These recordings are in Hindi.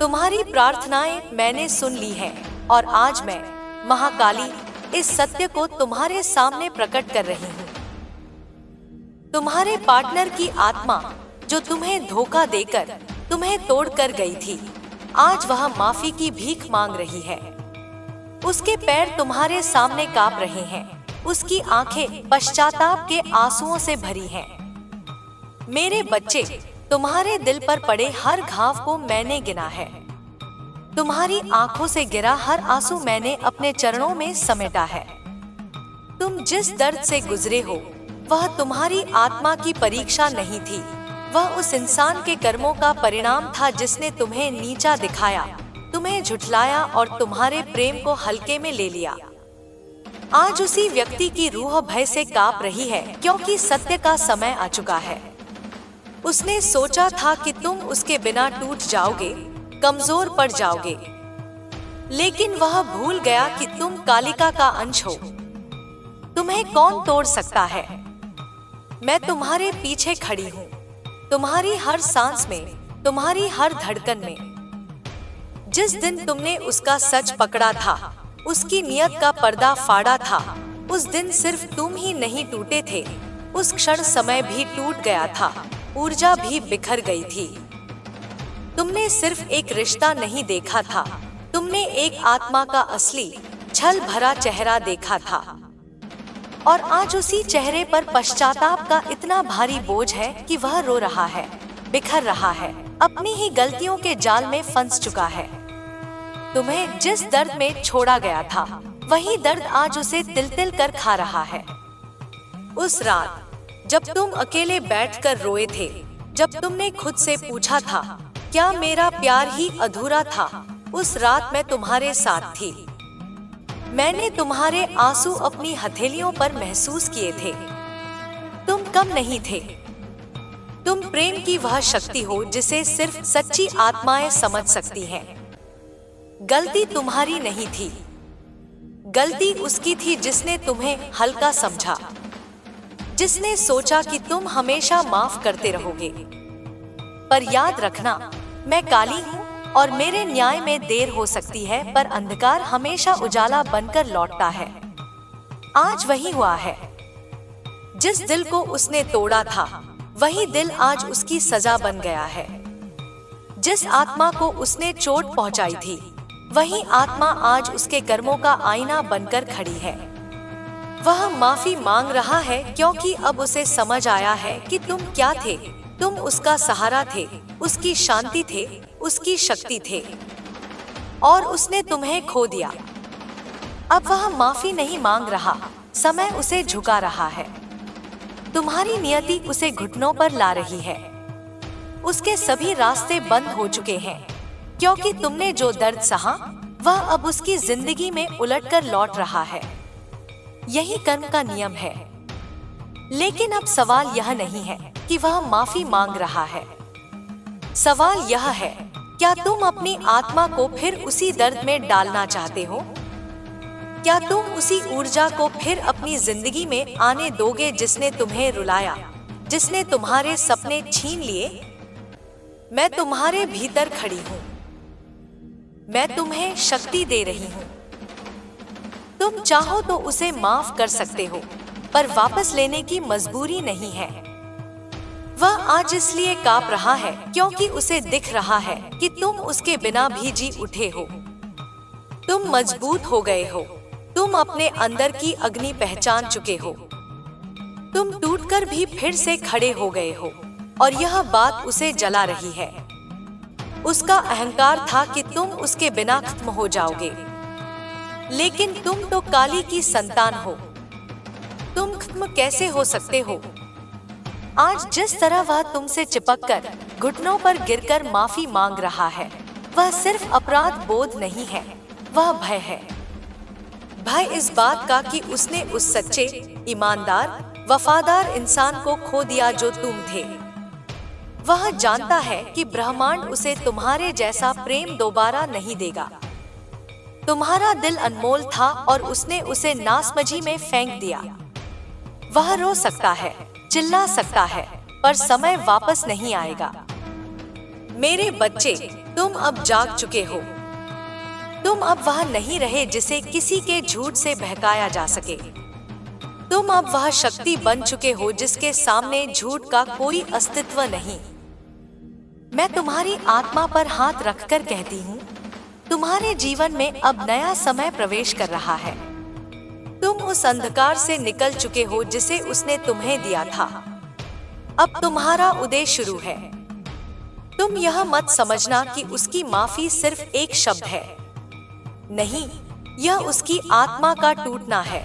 तुम्हारी प्रार्थनाएं मैंने सुन ली है और आज मैं महाकाली इस सत्य को तुम्हारे सामने प्रकट कर रही हूँ। तुम्हारे पार्टनर की आत्मा जो तुम्हें धोखा देकर तुम्हें तोड़कर गई थी, आज वह माफी की भीख मांग रही है। उसके पैर तुम्हारे सामने कांप रहे हैं, उसकी आंखें पश्चाताप के आंसुओं से भरी हैं। मेरे बच्चे, तुम्हारे दिल पर पड़े हर घाव को मैंने गिना है। तुम्हारी आंखों से गिरा हर आंसू मैंने अपने चरणों में समेटा है। तुम जिस दर्द से गुजरे हो वह तुम्हारी आत्मा की परीक्षा नहीं थी, वह उस इंसान के कर्मों का परिणाम था जिसने तुम्हें नीचा दिखाया, तुम्हें झुठलाया और तुम्हारे प्रेम को हल्के में ले लिया। आज उसी व्यक्ति की रूह भय से कांप रही है क्योंकि सत्य का समय आ चुका है। उसने सोचा था कि तुम उसके बिना टूट जाओगे, कमजोर पड़ जाओगे, लेकिन वह भूल गया कि तुम कालिका का अंश हो। तुम्हें कौन तोड़ सकता है? मैं तुम्हारे पीछे खड़ी हूँ, तुम्हारी हर सांस में, तुम्हारी हर धड़कन में। जिस दिन तुमने उसका सच पकड़ा था, उसकी नियत का पर्दा फाड़ा था, उस दिन सिर्फ तुम ही नहीं टूटे थे, उस क्षण समय भी टूट गया था, ऊर्जा भी बिखर गई थी। तुमने सिर्फ एक रिश्ता नहीं देखा था, तुमने एक आत्मा का असली छल भरा चेहरा देखा था। और आज उसी चेहरे पर पश्चाताप का इतना भारी बोझ है कि वह रो रहा है, बिखर रहा है, अपनी ही गलतियों के जाल में फंस चुका है। तुम्हें जिस दर्द में छोड़ा गया था, वही दर्द आज उसे तिल तिल कर खा रहा है। उस रात जब तुम अकेले बैठकर रोए थे, जब तुमने खुद से पूछा था क्या मेरा प्यार ही अधूरा था, उस रात मैं तुम्हारे साथ थी। मैंने तुम्हारे आंसू अपनी हथेलियों पर महसूस किए थे। तुम कम नहीं थे। तुम प्रेम की वह शक्ति हो जिसे सिर्फ सच्ची आत्माएं समझ सकती हैं। गलती तुम्हारी नहीं थी, गलती उसकी थी जिसने तुम्हें हल्का समझा, जिसने सोचा कि तुम हमेशा माफ करते रहोगे। पर याद रखना, मैं काली हूँ और मेरे न्याय में देर हो सकती है, पर अंधकार हमेशा उजाला बनकर लौटता है। आज वही हुआ है। जिस दिल को उसने तोड़ा था, वही दिल आज उसकी सजा बन गया है। जिस आत्मा को उसने चोट पहुंचाई थी, वही आत्मा आज उसके कर्मों का आईना बनकर खड़ी है। वह माफी मांग रहा है क्योंकि अब उसे समझ आया है कि तुम क्या थे। तुम उसका सहारा थे, उसकी शांति थे, उसकी शक्ति थे, और उसने तुम्हें खो दिया। अब वह माफी नहीं मांग रहा, समय उसे झुका रहा है। तुम्हारी नियति उसे घुटनों पर ला रही है। उसके सभी रास्ते बंद हो चुके हैं क्योंकि तुमने जो दर्द सहा, वह अब उसकी जिंदगी में उलटकर लौट रहा है। यही कर्म का नियम है। लेकिन अब सवाल यह नहीं है कि वह माफी मांग रहा है। सवाल यह है, क्या तुम अपनी आत्मा को फिर उसी दर्द में डालना चाहते हो? क्या तुम उसी ऊर्जा को फिर अपनी जिंदगी में आने दोगे जिसने तुम्हें रुलाया, जिसने तुम्हारे सपने छीन लिए? मैं तुम्हारे भीतर खड़ी हूँ। मैं तुम्हें शक्ति दे रही हूँ। तुम चाहो तो उसे माफ कर सकते हो, पर वापस लेने की मजबूरी नहीं है। वह आज इसलिए कांप रहा है क्योंकि उसे दिख रहा है कि तुम उसके बिना भी जी उठे हो। तुम मजबूत हो गए हो। तुम अपने अंदर की अग्नि पहचान चुके हो। तुम टूटकर भी फिर से खड़े हो गए हो और यह बात उसे जला रही है। उसका अहंकार था कि तुम उसके बिना खत्म हो जाओगे, लेकिन तुम तो काली की संतान हो। तुम खत्म कैसे हो सकते हो? आज जिस तरह वह तुमसे चिपककर घुटनों पर गिरकर माफी मांग रहा है, वह सिर्फ अपराध बोध नहीं है, वह भय है। भय इस बात का कि उसने उस सच्चे, ईमानदार, वफादार इंसान को खो दिया जो तुम थे। वह जानता है कि ब्रह्मांड उसे तुम्हारे जैसा प्रेम दोबारा नहीं देगा। तुम्हारा दिल अनमोल था और उसने उसे नासमझी में फेंक दिया। वह रो सकता है, चिल्ला सकता है, पर समय वापस नहीं आएगा। मेरे बच्चे, तुम अब जाग चुके हो। तुम अब वह नहीं रहे जिसे किसी के झूठ से बहकाया जा सके। तुम अब वह शक्ति बन चुके हो जिसके सामने झूठ का कोई अस्तित्व नहीं। मैं तुम्हारी आत्मा पर हाथ रखकर कहती हूँ, तुम्हारे जीवन में अब नया समय प्रवेश कर रहा है। तुम उस अंधकार से निकल चुके हो जिसे उसने तुम्हें दिया था। अब तुम्हारा उदय शुरू है। तुम यह मत समझना कि उसकी माफी सिर्फ एक शब्द है। नहीं, यह उसकी आत्मा का टूटना है।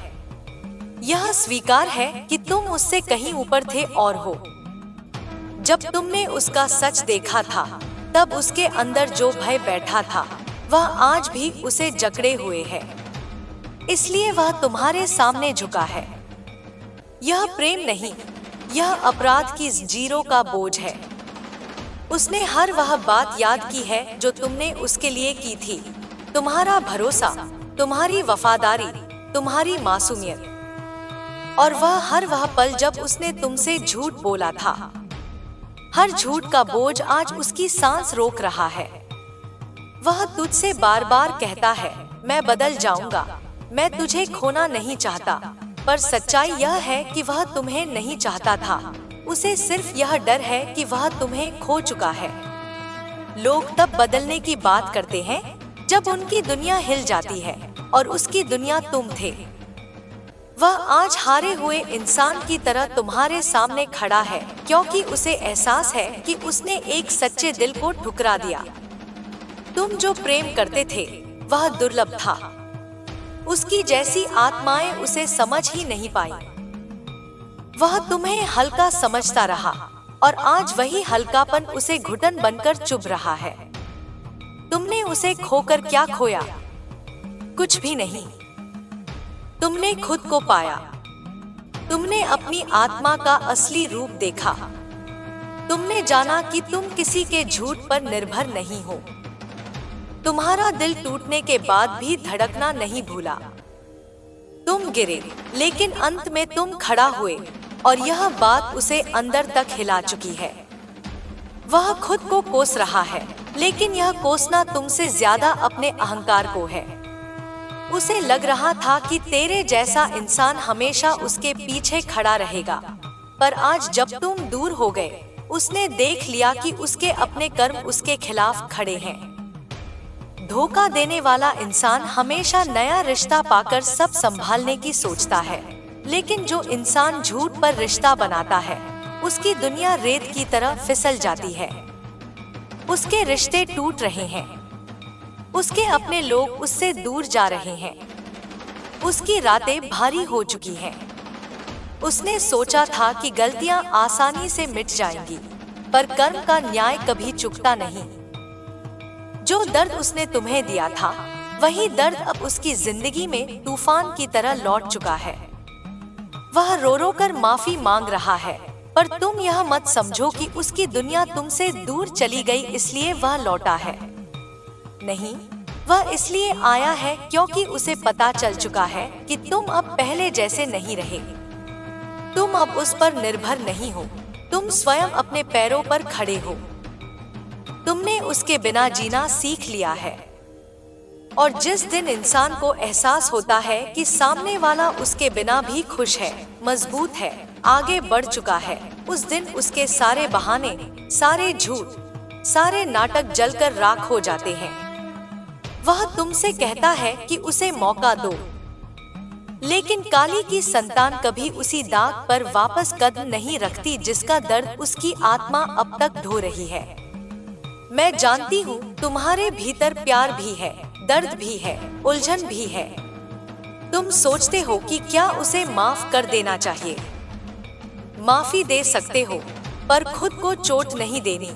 यह स्वीकार है कि तुम उससे कहीं ऊपर थे और हो। जब तुमने उसका सच देखा था, तब उसके अंदर जो भय बैठा था वह आज भी उसे जकड़े हुए है। इसलिए वह तुम्हारे सामने झुका है। यह प्रेम नहीं, यह अपराध की जीरो का बोझ है। उसने हर वह बात याद की है जो तुमने उसके लिए की थी। तुम्हारा भरोसा, तुम्हारी वफादारी, तुम्हारी मासूमियत, और वह हर वह पल जब उसने तुमसे झूठ बोला था। हर झूठ का बोझ आज उसकी सांस रोक रहा है। वह तुझसे बार बार कहता है, मैं बदल जाऊंगा, मैं तुझे खोना नहीं चाहता। पर सच्चाई यह है कि वह तुम्हें नहीं चाहता था। उसे सिर्फ यह डर है कि वह तुम्हें खो चुका है। लोग तब बदलने की बात करते हैं जब उनकी दुनिया हिल जाती है, और उसकी दुनिया तुम थे। वह आज हारे हुए इंसान की तरह तुम्हारे सामने खड़ा है, क्योंकि उसे एहसास है कि उसने एक सच्चे दिल को ठुकरा दिया। तुम जो प्रेम करते थे वह दुर्लभ था। उसकी जैसी आत्माएं उसे समझ ही नहीं पाई। वह तुम्हें हल्का समझता रहा, और आज वही हल्कापन उसे घुटन बनकर चुभ रहा है। तुमने उसे खोकर क्या खोया? कुछ भी नहीं। तुमने खुद को पाया। तुमने अपनी आत्मा का असली रूप देखा। तुमने जाना कि तुम किसी के झूठ पर निर्भर नहीं हो। तुम्हारा दिल टूटने के बाद भी धड़कना नहीं भूला। तुम गिरे, लेकिन अंत में तुम खड़ा हुए, और यह बात उसे अंदर तक हिला चुकी है। वह खुद को कोस रहा है, लेकिन यह कोसना तुमसे ज्यादा अपने अहंकार को है। उसे लग रहा था कि तेरे जैसा इंसान हमेशा उसके पीछे खड़ा रहेगा, पर आज जब तुम दूर हो गए, उसने देख लिया कि उसके अपने कर्म उसके खिलाफ खड़े हैं। धोखा देने वाला इंसान हमेशा नया रिश्ता पाकर सब संभालने की सोचता है, लेकिन जो इंसान झूठ पर रिश्ता बनाता है, उसकी दुनिया रेत की तरह फिसल जाती है। उसके रिश्ते टूट रहे हैं। उसके अपने लोग उससे दूर जा रहे हैं। उसकी रातें भारी हो चुकी हैं। उसने सोचा था कि गलतियां आसानी से मिट जाएंगी, पर कर्म का न्याय कभी चुकता नहीं। जो दर्द उसने तुम्हें दिया था, वही दर्द अब उसकी जिंदगी में तूफान की तरह लौट चुका है। वह रो रो कर माफी मांग रहा है, पर तुम यह मत समझो कि उसकी दुनिया तुमसे दूर चली गई इसलिए वह लौटा है। नहीं, वह इसलिए आया है क्योंकि उसे पता चल चुका है कि तुम अब पहले जैसे नहीं रहे। तुम अब उस पर निर्भर नहीं हो। तुम स्वयं अपने पैरों पर खड़े हो। तुमने उसके बिना जीना सीख लिया है। और जिस दिन इंसान को एहसास होता है कि सामने वाला उसके बिना भी खुश है, मजबूत है, आगे बढ़ चुका है, उस दिन उसके सारे बहाने, सारे झूठ, सारे नाटक जलकर राख हो जाते हैं। वह तुमसे कहता है कि उसे मौका दो, लेकिन काली की संतान कभी उसी दाग पर वापस कदम नहीं रखती जिसका दर्द उसकी आत्मा अब तक ढो रही है। मैं जानती हूँ तुम्हारे भीतर प्यार भी है, दर्द भी है, उलझन भी है। तुम सोचते हो कि क्या उसे माफ कर देना चाहिए। माफी दे सकते हो, पर खुद को चोट नहीं देनी।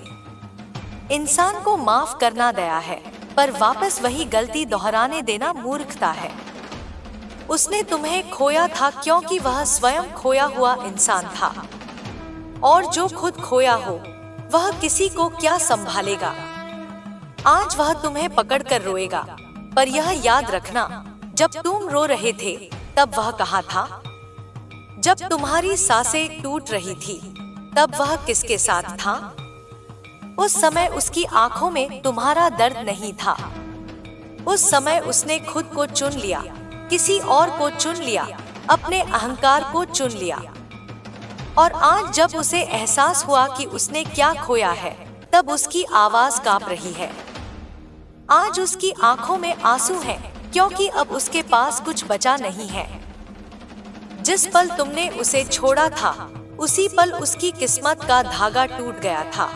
इंसान को माफ करना दया है, पर वापस वही गलती दोहराने देना मूर्खता है। उसने तुम्हें खोया था क्योंकि वह स्वयं खोया हुआ इंसान था, और जो खुद खोया हो वह किसी को क्या संभालेगा। आज वह तुम्हें पकड़कर रोएगा, पर यह याद रखना, जब तुम रो रहे थे तब वह कहाँ था? जब तुम्हारी सांसें टूट रही थी तब वह किसके साथ था? उस समय उसकी आंखों में तुम्हारा दर्द नहीं था। उस समय उसने खुद को चुन लिया, किसी और को चुन लिया, अपने अहंकार को चुन लिया। और आज जब उसे एहसास हुआ कि उसने क्या खोया है, तब उसकी आवाज कांप रही है। आज उसकी आंखों में आंसू हैं, क्योंकि अब उसके पास कुछ बचा नहीं है। जिस पल तुमने उसे छोड़ा था, उसी पल उसकी किस्मत का धागा टूट गया था।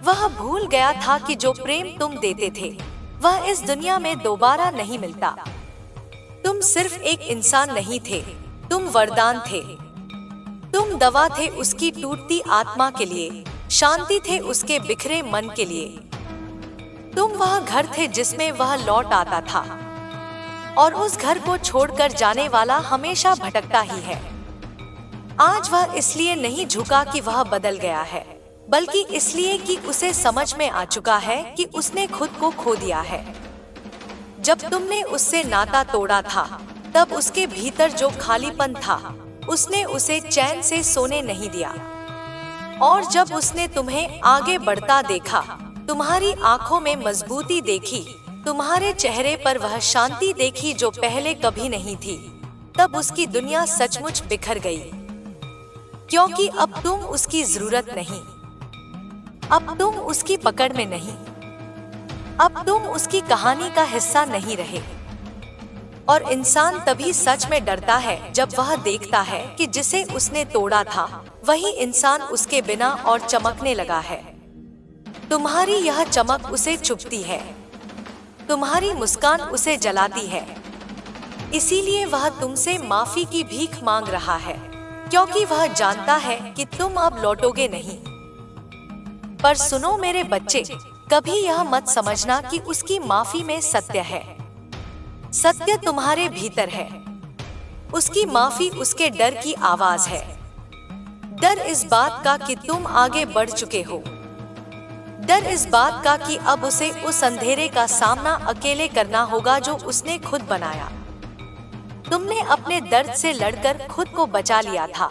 वह भूल गया था कि जो प्रेम तुम देते थे, वह इस दुनिया में दोबारा नहीं मिलता। तुम सिर्फ एक इंसान नहीं थे, तुम वरदान थे। तुम दवा थे उसकी टूटती आत्मा के लिए, शांति थे उसके बिखरे मन के लिए। तुम वह घर थे जिसमें वह लौट आता था, और उस घर को छोड़कर जाने वाला हमेशा भटकता ही है। आज वह इसलिए नहीं झुका कि वह बदल गया है, बल्कि इसलिए कि उसे समझ में आ चुका है कि उसने खुद को खो दिया है। जब तुमने उससे नाता तोड़ा था, तब उसके भीतर जो खालीपन था, उसने उसे चैन से सोने नहीं दिया। और जब उसने तुम्हें आगे बढ़ता देखा, तुम्हारी आंखों में मजबूती देखी, तुम्हारे चेहरे पर वह शांति देखी जो पहले कभी नहीं थी, तब उसकी दुनिया सचमुच बिखर गई। क्योंकि अब तुम उसकी जरूरत नहीं, अब तुम उसकी पकड़ में नहीं, अब तुम उसकी कहानी का हिस्सा नहीं रहे। और इंसान तभी सच में डरता है जब वह देखता है कि जिसे उसने तोड़ा था, वही इंसान उसके बिना और चमकने लगा है। तुम्हारी यह चमक उसे चुभती है, तुम्हारी मुस्कान उसे जलाती है। इसीलिए वह तुमसे माफी की भीख मांग रहा है, क्योंकि वह जानता है कि तुम अब लौटोगे नहीं। पर सुनो मेरे बच्चे, कभी यह मत समझना कि उसकी माफी में सत्य है। सत्य तुम्हारे भीतर है। उसकी माफी उसके डर की आवाज है। डर इस बात का कि तुम आगे बढ़ चुके हो। डर इस बात का कि अब उसे उस अंधेरे का सामना अकेले करना होगा जो उसने खुद बनाया। तुमने अपने दर्द से लड़कर खुद को बचा लिया था,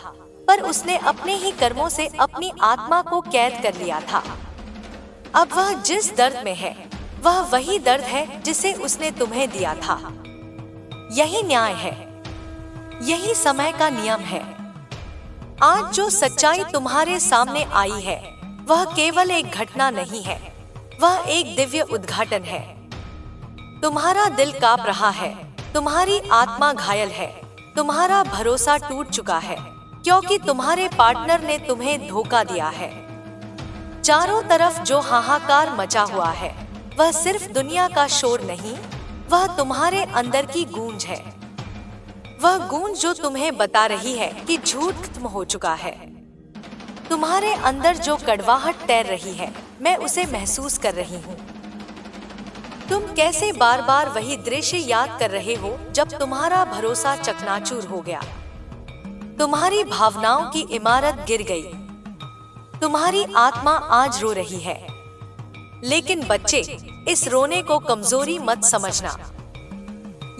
पर उसने अपने ही कर्मों से अपनी आत्मा को कैद कर लिया था। अब वह जिस दर्द में है, वह वही दर्द है जिसे उसने तुम्हें दिया था। यही न्याय है, यही समय का नियम है। आज जो सच्चाई तुम्हारे सामने आई है, वह केवल एक घटना नहीं है, वह एक दिव्य उद्घाटन है। तुम्हारा दिल कांप रहा है, तुम्हारी आत्मा घायल है, तुम्हारा भरोसा टूट चुका है, क्योंकि तुम्हारे पार्टनर ने तुम्हें धोखा दिया है। चारों तरफ जो हाहाकार मचा हुआ है, वह सिर्फ दुनिया का शोर नहीं, वह तुम्हारे अंदर की गूंज है। वह गूंज जो तुम्हें बता रही है कि झूठ खत्म हो चुका है। तुम्हारे अंदर जो कड़वाहट तैर रही है, मैं उसे महसूस कर रही हूँ। तुम कैसे बार बार वही दृश्य याद कर रहे हो जब तुम्हारा भरोसा चकनाचूर हो गया। तुम्हारी भावनाओं की इमारत गिर गई। तुम्हारी आत्मा आज रो रही है। लेकिन बच्चे, इस रोने को कमजोरी मत समझना।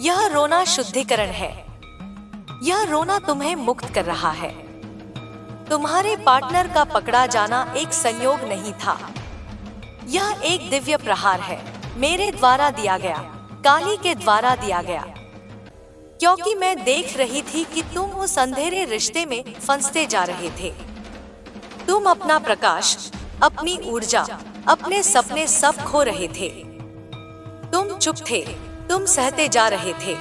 यह रोना शुद्धिकरण है। यह रोना तुम्हें मुक्त कर रहा है। तुम्हारे पार्टनर का पकड़ा जाना एक संयोग नहीं था। यह एक दिव्य प्रहार है, मेरे द्वारा दिया गया, काली के द्वारा दिया गया। क्योंकि मैं देख रही थी कि तुम उस अंधेरे रिश्ते में फंसते जा रहे थे। तुम अपना प्रकाश, अपनी ऊर्जा, अपने सपने सब खो रहे थे। तुम चुप थे, तुम सहते जा रहे थे।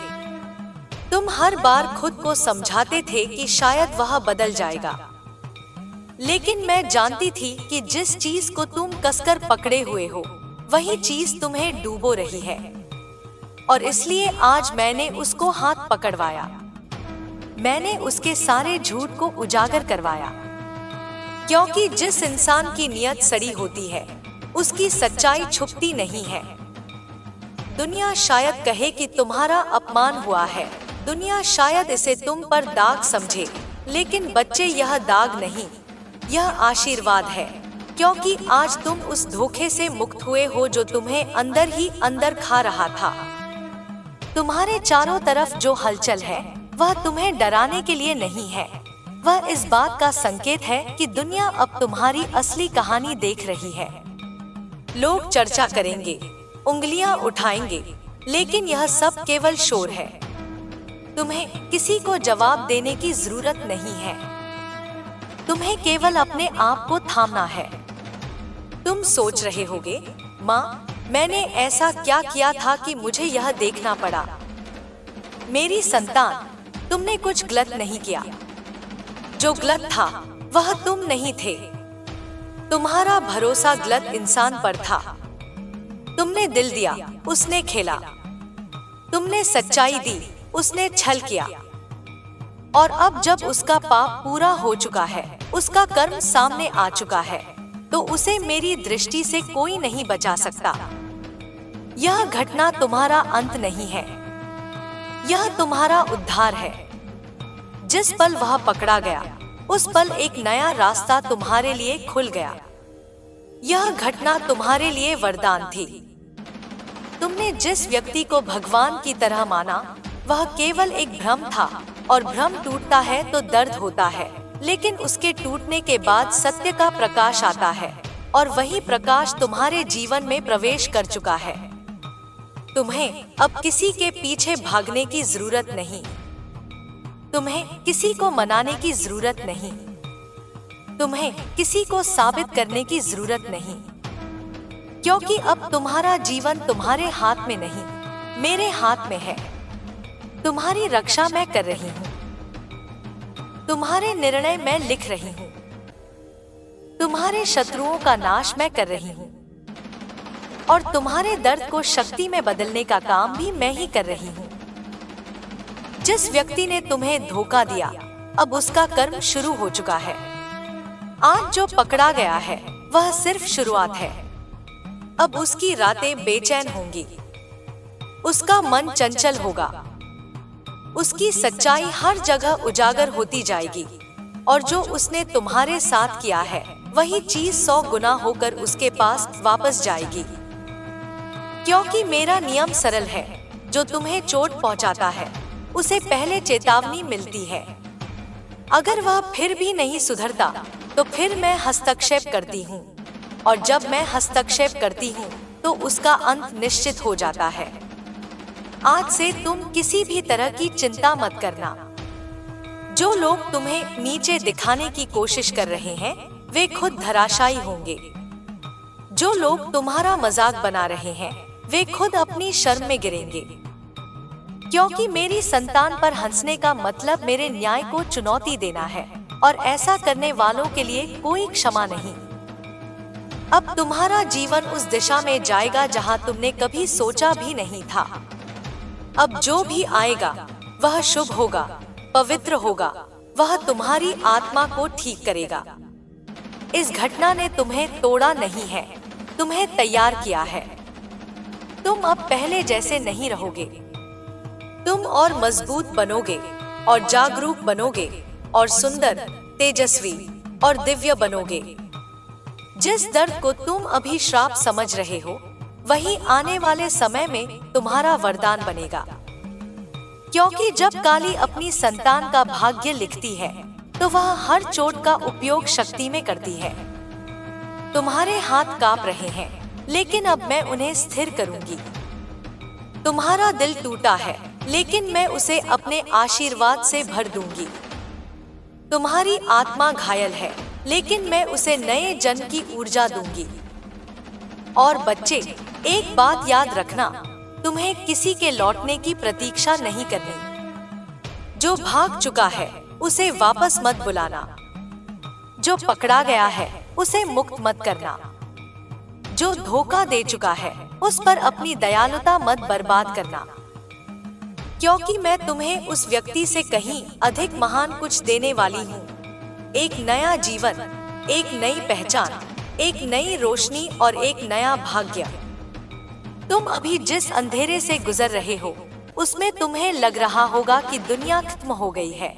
तुम हर बार खुद को समझाते थे कि शायद वह बदल जाएगा। लेकिन मैं जानती थी कि जिस चीज को तुम कसकर पकड़े हुए हो, वही चीज तुम्हें डूबो रही है। और इसलिए आज मैंने उसको हाथ पकड़वाया। मैंने उसके सारे झूठ को उजागर करवाया। क्योंकि जिस इंसान की नीयत सड़ी होती है, उसकी सच्चाई छुपती नहीं है। दुनिया शायद कहे कि तुम्हारा अपमान हुआ है, दुनिया शायद इसे तुम पर दाग समझे, लेकिन बच्चे, यह दाग नहीं, यह आशीर्वाद है। क्योंकि आज तुम उस धोखे से मुक्त हुए हो जो तुम्हें अंदर ही अंदर खा रहा था। तुम्हारे चारों तरफ जो हलचल है, वह तुम्हें डराने के लिए नहीं है, वह इस बात का संकेत है कि दुनिया अब तुम्हारी असली कहानी देख रही है। लोग चर्चा करेंगे, उंगलियां उठाएंगे, लेकिन यह सब केवल शोर है। तुम्हें किसी को जवाब देने की जरूरत नहीं है। तुम्हें केवल अपने आप को थामना है। तुम सोच रहे होगे, माँ, मैंने ऐसा क्या किया था कि मुझे यह देखना पड़ा? मेरी संतान, तुमने कुछ गलत नहीं किया। जो गलत था वह तुम नहीं थे। तुम्हारा भरोसा गलत इंसान पर था। तुमने दिल दिया, उसने खेला। तुमने सच्चाई दी, उसने छल किया। और अब जब उसका पाप पूरा हो चुका है, उसका कर्म सामने आ चुका है, तो उसे मेरी दृष्टि से कोई नहीं बचा सकता। यह घटना तुम्हारा अंत नहीं है, यह तुम्हारा उद्धार है। जिस पल वह पकड़ा गया, उस पल एक नया रास्ता तुम्हारे लिए खुल गया। यह घटना तुम्हारे लिए वरदान थी। तुमने जिस व्यक्ति को भगवान की तरह माना, वह केवल एक भ्रम था, और भ्रम टूटता है तो दर्द होता है, लेकिन उसके टूटने के बाद सत्य का प्रकाश आता है, और वही प्रकाश तुम्हारे जीवन में प्रवेश कर चुका है। तुम्हें अब किसी के पीछे भागने की जरूरत नहीं। तुम्हें किसी को मनाने की जरूरत नहीं। तुम्हें किसी को साबित करने की जरूरत नहीं, क्योंकि अब तुम्हारा जीवन तुम्हारे हाथ में नहीं, मेरे हाथ में है। तुम्हारी रक्षा मैं कर रही हूँ। तुम्हारे निर्णय मैं लिख रही हूँ। तुम्हारे शत्रुओं का नाश मैं कर रही हूँ, और तुम्हारे दर्द को शक्ति में बदलने का काम भी मैं ही कर रही हूँ। जिस व्यक्ति ने तुम्हें धोखा दिया, अब उसका कर्म शुरू हो चुका है। आज जो पकड़ा गया है, वह सिर्फ शुरुआत है। अब उसकी रातें बेचैन होंगी, उसका मन चंचल होगा, उसकी सच्चाई हर जगह उजागर होती जाएगी, और जो उसने तुम्हारे साथ किया है, वही चीज 100 गुना होकर उसके पास वापस जाएगी। क्योंकि मेरा नियम सरल है, जो तुम्हें चोट पहुंचाता है, उसे पहले चेतावनी मिलती है। अगर वह फिर भी नहीं सुधरता, तो फिर मैं हस्तक्षेप करती हूँ, और जब मैं हस्तक्षेप करती हूँ, तो उसका अंत निश्चित हो जाता है। आज से तुम किसी भी तरह की चिंता मत करना। जो लोग तुम्हें नीचे दिखाने की कोशिश कर रहे हैं, वे खुद धराशायी होंगे। जो लोग तुम्हारा मजाक बना रहे हैं, वे खुद अपनी शर्म में गिरेंगे। क्योंकि मेरी संतान पर हंसने का मतलब मेरे न्याय को चुनौती देना है, और ऐसा करने वालों के लिए कोई क्षमा नहीं। अब तुम्हारा जीवन उस दिशा में जाएगा जहां तुमने कभी सोचा भी नहीं था। अब जो भी आएगा, वह शुभ होगा, पवित्र होगा। वह तुम्हारी आत्मा को ठीक करेगा। इस घटना ने तुम्हें तोड़ा नहीं है, तुम्हें तैयार किया है। तुम अब पहले जैसे नहीं रहोगे। तुम और मजबूत बनोगे, और जागरूक बनोगे, और सुंदर, तेजस्वी और दिव्य बनोगे। जिस दर्द को तुम अभी श्राप समझ रहे हो, वही आने वाले समय में तुम्हारा वरदान बनेगा। क्योंकि जब काली अपनी संतान का भाग्य लिखती है, तो वह हर चोट का उपयोग शक्ति में करती है। तुम्हारे हाथ कांप रहे हैं, लेकिन अब मैं उन्हें स्थिर करूंगी। तुम्हारा दिल टूटा है, लेकिन मैं उसे अपने आशीर्वाद से भर दूंगी। तुम्हारी आत्मा घायल है, लेकिन मैं उसे नए जन्म की ऊर्जा दूंगी। और बच्चे, एक बात याद रखना, तुम्हें किसी के लौटने की प्रतीक्षा नहीं करनी। जो भाग चुका है, उसे वापस मत बुलाना। जो पकड़ा गया है, उसे मुक्त मत करना। जो धोखा दे चुका है, उस पर अपनी दयालुता मत बर्बाद करना। क्योंकि मैं तुम्हें उस व्यक्ति से कहीं अधिक महान कुछ देने वाली हूँ। एक नया जीवन, एक नई पहचान, एक नई रोशनी और एक नया भाग्य। तुम अभी जिस अंधेरे से गुजर रहे हो, उसमें तुम्हें लग रहा होगा कि दुनिया खत्म हो गई है।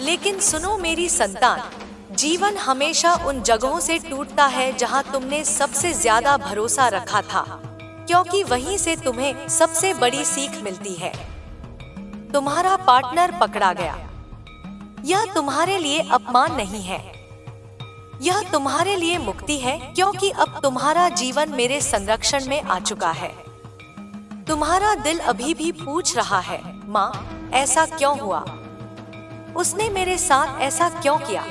लेकिन सुनो मेरी संतान, जीवन हमेशा उन जगहों से टूटता है जहां तुमने सबसे ज्यादा भरोसा रखा था, क्योंकि वहीं से तुम्हें सबसे बड़ी सीख मिलती है। तुम्हारा पार्टनर पकड़ा गया। यह तुम्हारे लिए अपमान नहीं है, यह तुम्हारे लिए मुक्ति है, क्योंकि अब तुम्हारा जीवन मेरे संरक्षण में आ चुका है। तुम्हारा दिल अभी भी पूछ रहा है, माँ ऐसा क्यों हुआ, उसने मेरे साथ ऐसा क्यों किया।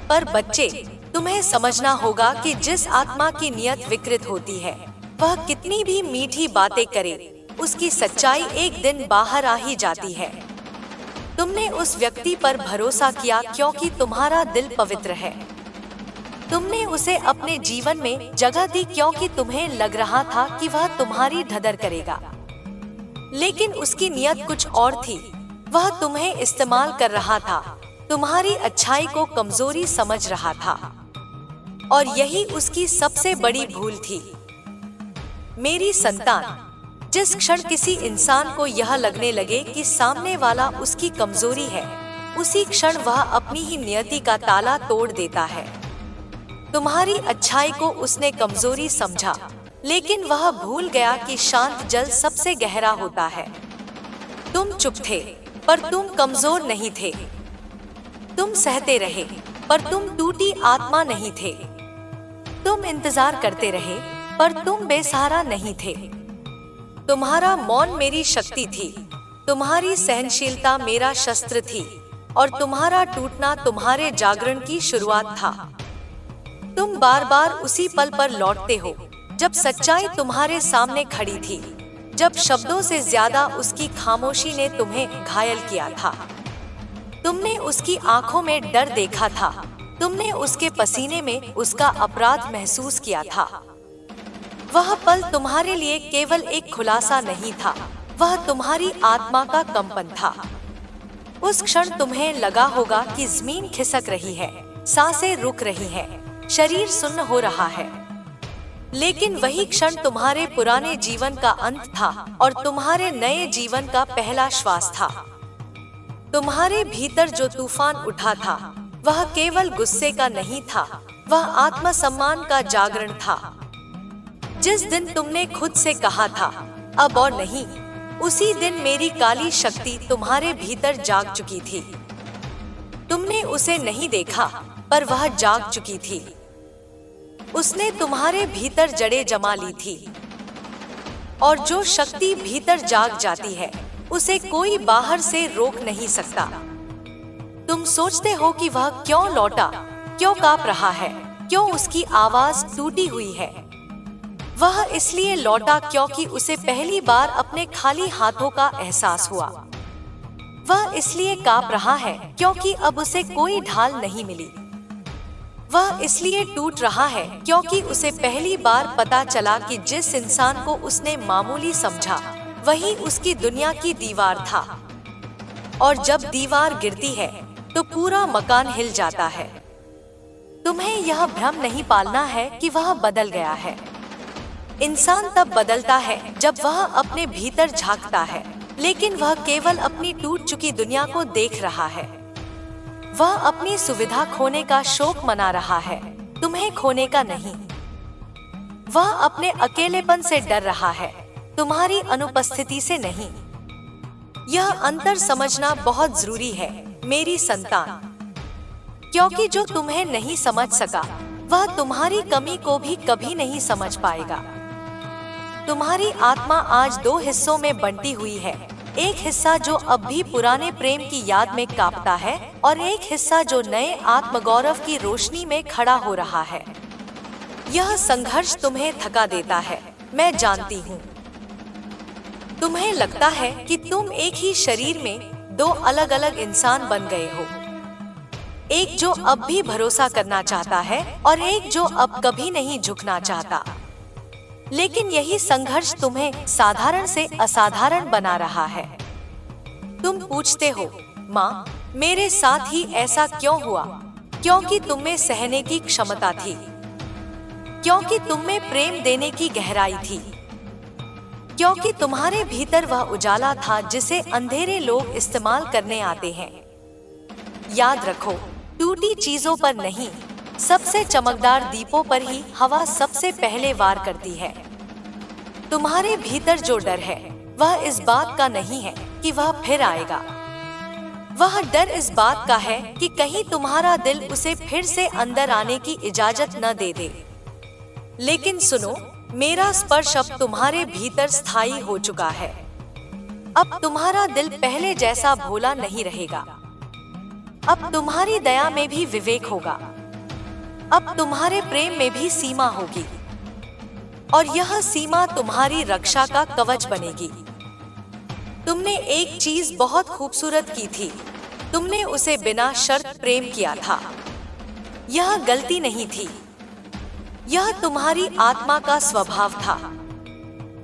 पर बच्चे, तुम्हें समझना होगा कि जिस आत्मा की नियत विकृत होती है, वह कितनी भी मीठी बातें करे, उसकी सच्चाई एक दिन बाहर आ ही जाती है। तुमने उस व्यक्ति पर भरोसा किया क्योंकि तुम्हारा दिल पवित्र है। तुमने उसे अपने जीवन में जगह दी क्योंकि तुम्हें लग रहा था कि वह तुम्हारी ढदर करेगा, लेकिन उसकी नियत कुछ और थी। वह तुम्हें इस्तेमाल कर रहा था, तुम्हारी अच्छाई को कमजोरी समझ रहा था, और यही उसकी सबसे बड़ी भूल थी। मेरी संतान, जिस क्षण किसी इंसान को यह लगने लगे कि सामने वाला उसकी कमजोरी है, उसी क्षण वह अपनी ही नियति का ताला तोड़ देता है। तुम्हारी अच्छाई को उसने कमजोरी समझा, लेकिन वह भूल गया कि शांत जल सबसे गहरा होता है। तुम चुप थे, पर तुम कमजोर नहीं थे। तुम सहते रहे, पर तुम टूटी आत्मा नहीं थे। तुम इंतजार करते रहे, पर तुम बेसहारा नहीं थे। तुम्हारा मौन मेरी शक्ति थी, तुम्हारी सहनशीलता मेरा शस्त्र थी, और तुम्हारा टूटना तुम्हारे जागरण की शुरुआत था। तुम बार बार उसी पल पर लौटते हो जब सच्चाई तुम्हारे सामने खड़ी थी, जब शब्दों से ज्यादा उसकी खामोशी ने तुम्हें घायल किया था। तुमने उसकी आंखों में डर देखा था, तुमने उसके पसीने में उसका अपराध महसूस किया था। वह पल तुम्हारे लिए केवल एक खुलासा नहीं था, वह तुम्हारी आत्मा का कंपन था। उस क्षण तुम्हें लगा होगा कि जमीन खिसक रही है, सांसें रुक रही हैं, शरीर सुन्न हो रहा है। लेकिन वही क्षण तुम्हारे पुराने जीवन का अंत था और तुम्हारे नए जीवन का पहला श्वास था। तुम्हारे भीतर जो तूफान उठा था, वह केवल गुस्से का नहीं था, वह आत्मसम्मान का जागरण था। जिस दिन तुमने खुद से कहा था, अब और नहीं, उसी दिन मेरी काली शक्ति तुम्हारे भीतर जाग चुकी थी। तुमने उसे नहीं देखा, पर वह जाग चुकी थी। उसने तुम्हारे भीतर जड़ें जमा ली थी, और जो शक्ति भीतर जाग जाती है, उसे कोई बाहर से रोक नहीं सकता। तुम सोचते हो कि वह क्यों लौटा, क्यों कांप रहा है, क्यों उसकी आवाज टूटी हुई है। वह इसलिए लौटा क्योंकि उसे पहली बार अपने खाली हाथों का एहसास हुआ। वह इसलिए कांप रहा है क्योंकि अब उसे कोई ढाल नहीं मिली। वह इसलिए टूट रहा है क्योंकि उसे पहली बार पता चला कि जिस इंसान को उसने मामूली समझा, वही उसकी दुनिया की दीवार था। और जब दीवार गिरती है तो पूरा मकान हिल जाता है। तुम्हें यह भ्रम नहीं पालना है कि वह बदल गया है। इंसान तब बदलता है जब वह अपने भीतर झांकता है, लेकिन वह केवल अपनी टूट चुकी दुनिया को देख रहा है। वह अपनी सुविधा खोने का शोक मना रहा है, तुम्हें खोने का नहीं। वह अपने अकेलेपन से डर रहा है, तुम्हारी अनुपस्थिति से नहीं। यह अंतर समझना बहुत जरूरी है मेरी संतान, क्योंकि जो तुम्हें नहीं समझ सका, वह तुम्हारी कमी को भी कभी नहीं समझ पाएगा। तुम्हारी आत्मा आज दो हिस्सों में बंटी हुई है, एक हिस्सा जो अब भी पुराने प्रेम की याद में कांपता है, और एक हिस्सा जो नए आत्मगौरव की रोशनी में खड़ा हो रहा है। यह संघर्ष तुम्हें थका देता है, मैं जानती हूँ। तुम्हें लगता है कि तुम एक ही शरीर में दो अलग अलग इंसान बन गए हो, एक जो अब भी भरोसा करना चाहता है और एक जो अब कभी नहीं झुकना चाहता। लेकिन यही संघर्ष तुम्हें साधारण से असाधारण बना रहा है। तुम पूछते हो, माँ मेरे साथ ही ऐसा क्यों हुआ? क्योंकि तुम में सहने की क्षमता थी, क्योंकि तुम में प्रेम देने की गहराई थी, क्योंकि तुम्हारे भीतर वह उजाला था जिसे अंधेरे लोग इस्तेमाल करने आते हैं। याद रखो, टूटी चीजों पर नहीं, सबसे चमकदार दीपों पर ही हवा सबसे पहले वार करती है। तुम्हारे भीतर जो डर है, वह इस बात का नहीं है कि वह फिर आएगा। वह डर इस बात का है कि कहीं तुम्हारा दिल उसे फिर से अंदर आने की इजाजत न दे दे। लेकिन सुनो, मेरा स्पर्श अब तुम्हारे भीतर स्थायी हो चुका है। अब तुम्हारा दिल पहले जैसा भोला नहीं रहेगा। अब तुम्हारी दया में भी विवेक होगा। अब तुम्हारे प्रेम में भी सीमा होगी, और यह सीमा तुम्हारी रक्षा का कवच बनेगी। तुमने एक चीज बहुत खूबसूरत की थी, तुमने उसे बिना शर्त प्रेम किया था। यह गलती नहीं थी, यह तुम्हारी आत्मा का स्वभाव था।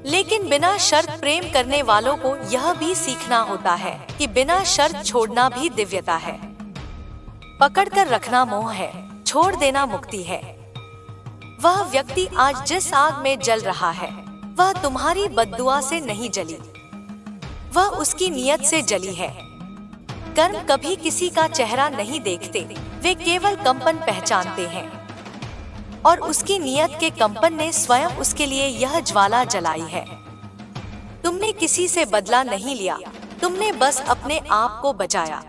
लेकिन बिना शर्त प्रेम करने वालों को यह भी सीखना होता है कि बिना शर्त छोड़ना भी दिव्यता है। पकड़कर रखना मोह है, छोड़ देना मुक्ति है। वह व्यक्ति आज जिस आग में जल रहा है, वह तुम्हारी बद्दुआ से नहीं जली, वह उसकी नियत से जली है। कर्म कभी किसी का चेहरा नहीं देखते, वे केवल कंपन पहचानते हैं। और उसकी नियत के कंपन ने स्वयं उसके लिए यह ज्वाला जलाई है। तुमने किसी से बदला नहीं लिया, तुमने बस अपने आप को बचाया।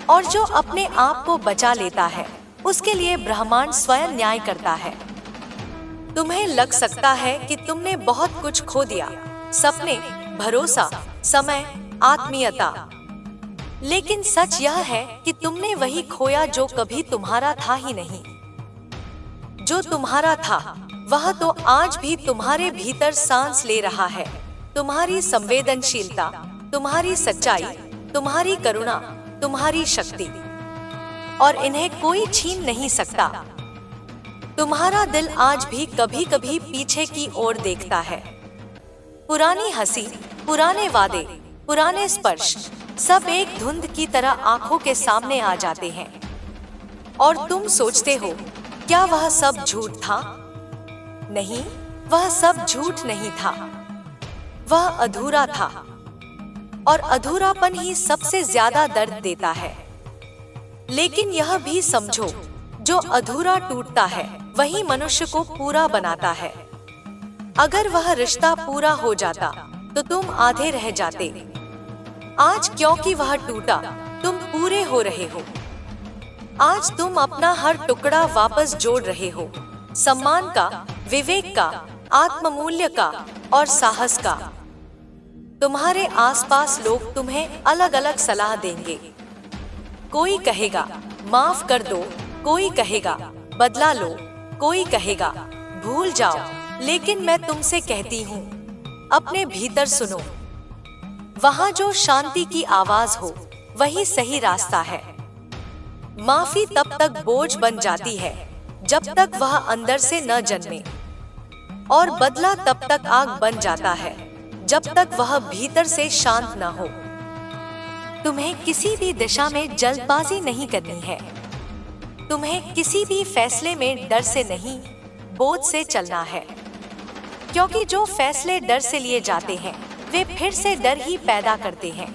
और जो अपने आप को बचा लेता है, उसके लिए ब्रह्मांड स्वयं न्याय करता है। तुम्हें लग सकता है कि तुमने बहुत कुछ खो दिया, सपने, भरोसा, समय, आत्मीयता। लेकिन सच यह है कि तुमने वही खोया जो कभी तुम्हारा था ही नहीं। जो तुम्हारा था वह तो आज भी तुम्हारे भीतर सांस ले रहा है। तुम्हारी संवेदनशीलता, तुम्हारी सच्चाई, तुम्हारी करुणा, तुम्हारी शक्ति, और इन्हें कोई छीन नहीं सकता। तुम्हारा दिल आज भी कभी कभी पीछे की ओर देखता है। पुरानी हंसी, पुराने वादे, पुराने स्पर्श, सब एक धुंध की तरह आंखों के सामने आ जाते हैं। और तुम सोचते हो, क्या वह सब झूठ था? नहीं, वह सब झूठ नहीं था, वह अधूरा था। और अधूरापन ही सबसे ज्यादा दर्द देता है। लेकिन यह भी समझो, जो अधूरा टूटता है वही मनुष्य को पूरा बनाता है। अगर वह रिश्ता पूरा हो जाता तो तुम आधे रह जाते। आज क्योंकि वह टूटा, तुम पूरे हो रहे हो। आज तुम अपना हर टुकड़ा वापस जोड़ रहे हो, सम्मान का, विवेक का, आत्ममूल्य का और साहस का। तुम्हारे आसपास लोग तुम्हें अलग अलग सलाह देंगे। कोई कहेगा माफ कर दो, कोई कहेगा बदला लो, कोई कहेगा भूल जाओ। लेकिन मैं तुमसे कहती हूँ, अपने भीतर सुनो। वहाँ जो शांति की आवाज हो, वही सही रास्ता है। माफी तब तक बोझ बन जाती है जब तक वह अंदर से न जन्मे, और बदला तब तक आग बन जाता है जब तक वह भीतर से शांत न हो। तुम्हें किसी भी दिशा में जल्दबाजी नहीं करनी है। तुम्हें किसी भी फैसले में डर से नहीं, बोझ से चलना है। क्योंकि जो फैसले डर से लिए जाते हैं, वे फिर से डर ही पैदा करते हैं।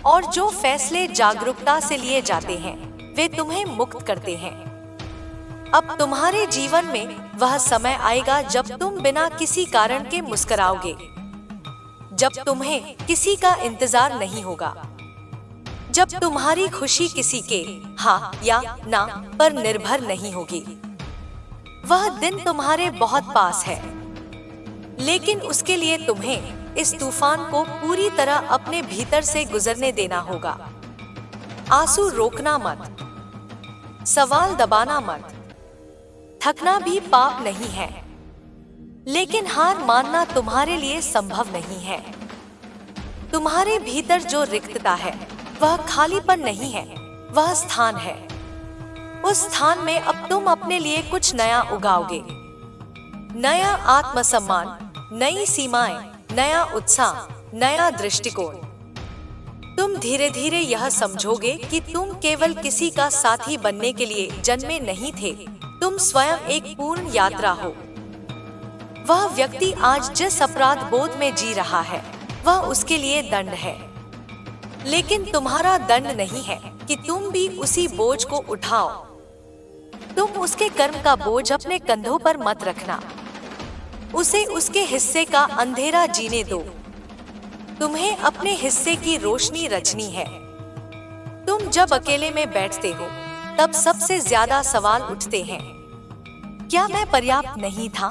और जो फैसले जागरूकता से लिए जाते हैं, वे तुम्हें मुक्त करते हैं। अब तुम्हारे जीवन में वह समय आएगा जब तुम बिना किसी कारण के मुस्कुराओगे, जब तुम्हें किसी का इंतजार नहीं होगा, जब तुम्हारी खुशी किसी के हाँ या ना पर निर्भर नहीं होगी। वह दिन तुम्हारे बहुत पास है, लेकिन उसके लिए तुम्हें इस तूफान को पूरी तरह अपने भीतर से गुजरने देना होगा। आंसू रोकना मत, सवाल दबाना मत। थकना भी पाप नहीं है, लेकिन हार मानना तुम्हारे लिए संभव नहीं है। तुम्हारे भीतर जो रिक्तता है, वह खालीपन नहीं है, वह स्थान है। उस स्थान में अब तुम अपने लिए कुछ नया उगाओगे। नया आत्मसम्मान, नई सीमाएं, नया उत्साह, नया दृष्टिकोण। तुम धीरे धीरे यह समझोगे कि तुम केवल किसी का साथी बनने के लिए जन्मे नहीं थे, तुम स्वयं एक पूर्ण यात्रा हो। वह व्यक्ति आज जिस अपराध बोध में जी रहा है, वह उसके लिए दंड है। लेकिन तुम्हारा दंड नहीं है कि तुम भी उसी बोझ को उठाओ। तुम उसके कर्म का बोझ अपने कंधों पर मत रखना। उसे उसके हिस्से का अंधेरा जीने दो। तुम्हें अपने हिस्से की रोशनी रचनी है। तुम जब अकेले में बैठते हो तब सबसे ज्यादा सवाल उठते हैं, क्या मैं पर्याप्त नहीं था?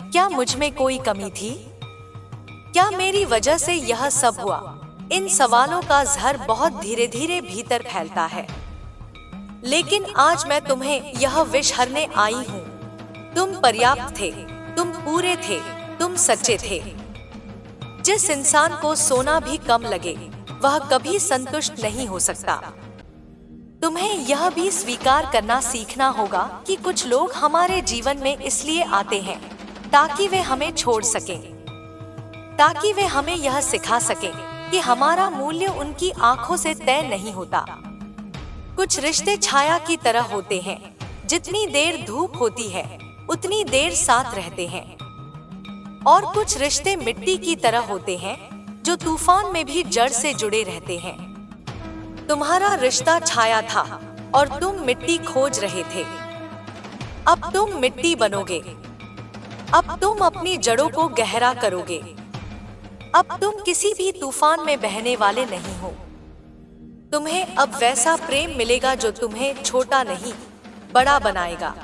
क्या मुझ में कोई कमी थी? क्या मेरी वजह से यह सब हुआ? इन सवालों का ज़हर बहुत धीरे धीरे भीतर फैलता है। लेकिन आज मैं तुम्हें यह विष हरने आई हूँ। तुम पर्याप्त थे, तुम पूरे थे, तुम सच्चे थे। जिस इंसान को सोना भी कम लगे वह कभी संतुष्ट नहीं हो सकता। तुम्हें यह भी स्वीकार करना सीखना होगा कि कुछ लोग हमारे जीवन में इसलिए आते हैं ताकि वे हमें छोड़ सकें, ताकि वे हमें यह सिखा सकें कि हमारा मूल्य उनकी आंखों से तय नहीं होता। कुछ रिश्ते छाया की तरह होते हैं, जितनी देर धूप होती है उतनी देर साथ रहते हैं। और कुछ रिश्ते मिट्टी की तरह होते हैं जो तूफान में भी जड़ से जुड़े रहते हैं। तुम्हारा रिश्ता छाया था और तुम मिट्टी खोज रहे थे। अब तुम मिट्टी बनोगे। अब तुम अपनी जड़ों को गहरा करोगे। अब तुम किसी भी तूफान में बहने वाले नहीं हो। तुम्हें अब वैसा प्रेम मिलेगा जो तुम्हें छोटा नहीं बड़ा बनाएगा,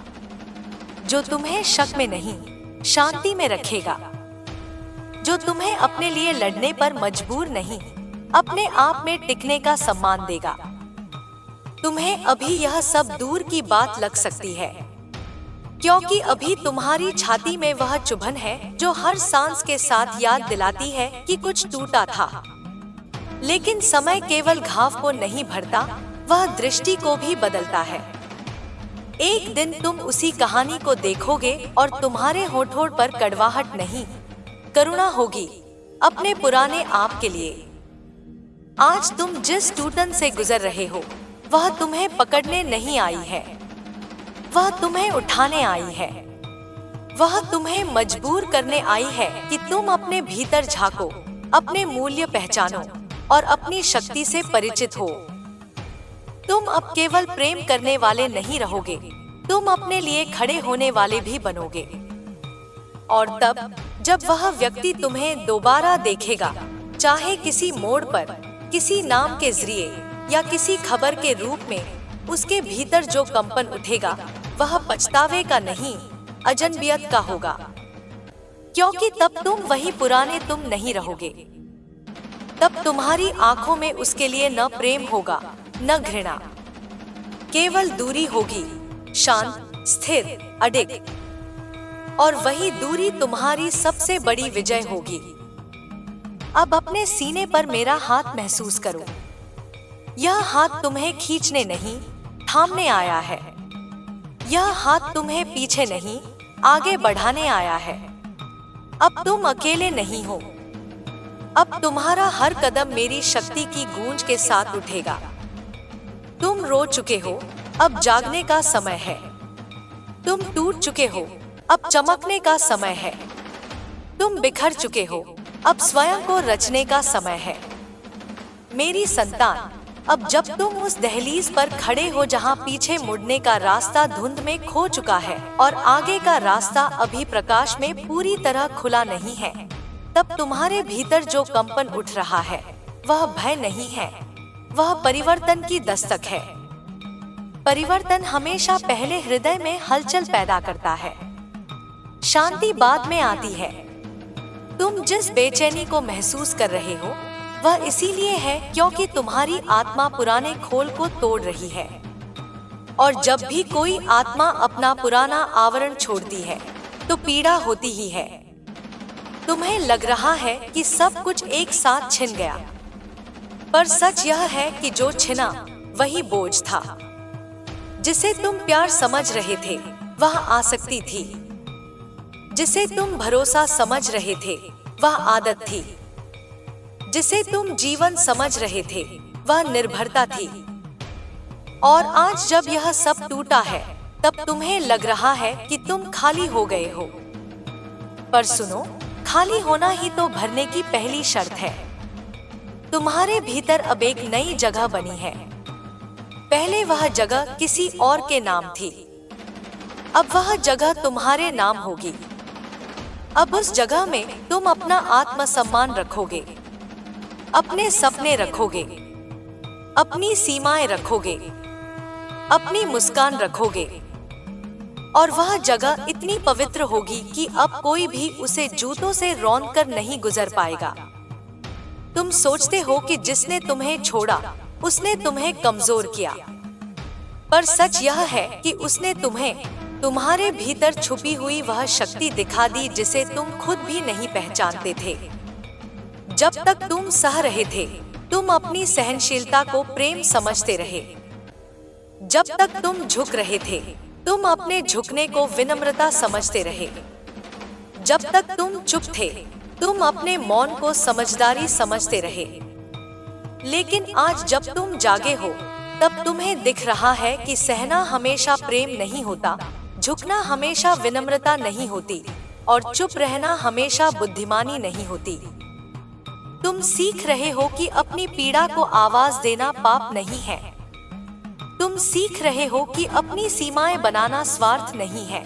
जो तुम्हें शक में नहीं शांति में रखेगा, जो तुम्हें अपने लिए लड़ने पर मजबूर नहीं अपने आप में टिकने का सम्मान देगा। तुम्हें अभी यह सब दूर की बात लग सकती है, क्योंकि अभी तुम्हारी छाती में वह चुभन है जो हर सांस के साथ याद दिलाती है कि कुछ टूटा था। लेकिन समय केवल घाव को नहीं भरता, वह दृष्टि को भी बदलता है। एक दिन तुम उसी कहानी को देखोगे और तुम्हारे होठों पर कड़वाहट नहीं, करुणा होगी अपने पुराने आप के लिए। आज तुम जिस टूटन से गुजर रहे हो वह तुम्हें पकड़ने नहीं आई है, वह तुम्हें उठाने आई है। वह तुम्हें मजबूर करने आई है कि तुम अपने भीतर झांको, अपने मूल्य पहचानो और अपनी शक्ति से परिचित हो। तुम अब केवल प्रेम करने वाले नहीं रहोगे, तुम अपने लिए खड़े होने वाले भी बनोगे। और तब जब वह व्यक्ति तुम्हें दोबारा देखेगा, चाहे किसी मोड़ पर, किसी नाम के जरिए या किसी खबर के रूप में, उसके भीतर जो कंपन उठेगा वह पछतावे का नहीं, अजनबियत का होगा। क्योंकि तब तुम वही पुराने तुम नहीं रहोगे। तब तुम्हारी आंखों में उसके लिए न प्रेम होगा न घृणा, केवल दूरी होगी, शांत, स्थिर, अडिग। और वही दूरी तुम्हारी सबसे बड़ी विजय होगी। अब अपने सीने पर मेरा हाथ महसूस करो। यह हाथ तुम्हें खींचने नहीं, थामने आया है। यह हाथ तुम्हें पीछे नहीं, आगे बढ़ाने आया है। अब तुम अकेले नहीं हो। अब तुम्हारा हर कदम मेरी शक्ति की गूंज के साथ उठेगा। तुम रो चुके हो, अब जागने का समय है। तुम टूट चुके हो, अब चमकने का समय है। तुम बिखर चुके हो, अब स्वयं को रचने का समय है। मेरी संतान, अब जब तुम उस दहलीज पर खड़े हो जहां पीछे मुड़ने का रास्ता धुंध में खो चुका है और आगे का रास्ता अभी प्रकाश में पूरी तरह खुला नहीं है, तब तुम्हारे भीतर जो कंपन उठ रहा है वह भय नहीं है, वह परिवर्तन की दस्तक है। परिवर्तन हमेशा पहले हृदय में हलचल पैदा करता है, शांति बाद में आती है। तुम जिस बेचैनी को महसूस कर रहे हो वह इसीलिए है क्योंकि तुम्हारी आत्मा पुराने खोल को तोड़ रही है। और जब भी कोई आत्मा अपना पुराना आवरण छोड़ती है तो पीड़ा होती ही है। तुम्हें लग रहा है कि सब कुछ एक साथ छिन गया, पर सच यह है कि जो छिना वही बोझ था। जिसे तुम प्यार समझ रहे थे वह आसक्ति थी, जिसे तुम भरोसा समझ रहे थे वह आदत थी, जिसे तुम जीवन समझ रहे थे वह निर्भरता थी। और आज जब यह सब टूटा है तब तुम्हें लग रहा है कि तुम खाली हो गए हो। पर सुनो, खाली होना ही तो भरने की पहली शर्त है। तुम्हारे भीतर अब एक नई जगह बनी है। पहले वह जगह किसी और के नाम थी, अब वह जगह तुम्हारे नाम होगी। अब उस जगह में तुम अपना आत्मसम्मान रखोगे, अपने सपने रखोगे, अपनी सीमाएं रखोगे, अपनी मुस्कान रखोगे, और वह जगह इतनी पवित्र होगी कि अब कोई भी उसे जूतों से रौंद कर नहीं गुजर पाएगा। तुम सोचते हो कि जिसने तुम्हें छोड़ा उसने तुम्हें कमजोर किया, पर सच यह है कि उसने तुम्हें तुम्हारे भीतर छुपी हुई वह शक्ति दिखा दी जिसे तुम खुद भी नहीं पहचानते थे। जब तक तुम सह रहे थे, तुम अपनी सहनशीलता को प्रेम समझते रहे। जब तक तुम झुक रहे थे, तुम अपने झुकने को विनम्रता समझते रहे। जब तक तुम चुप थे, तुम अपने मौन को समझदारी समझते रहे। लेकिन आज जब तुम जागे हो, तब तुम्हें दिख रहा है कि सहना हमेशा प्रेम नहीं होता, झुकना हमेशा विनम्रता नहीं होती, और चुप रहना हमेशा बुद्धिमानी नहीं होती। तुम सीख रहे हो कि अपनी पीड़ा को आवाज देना पाप नहीं है। तुम सीख रहे हो कि अपनी सीमाएं बनाना स्वार्थ नहीं है।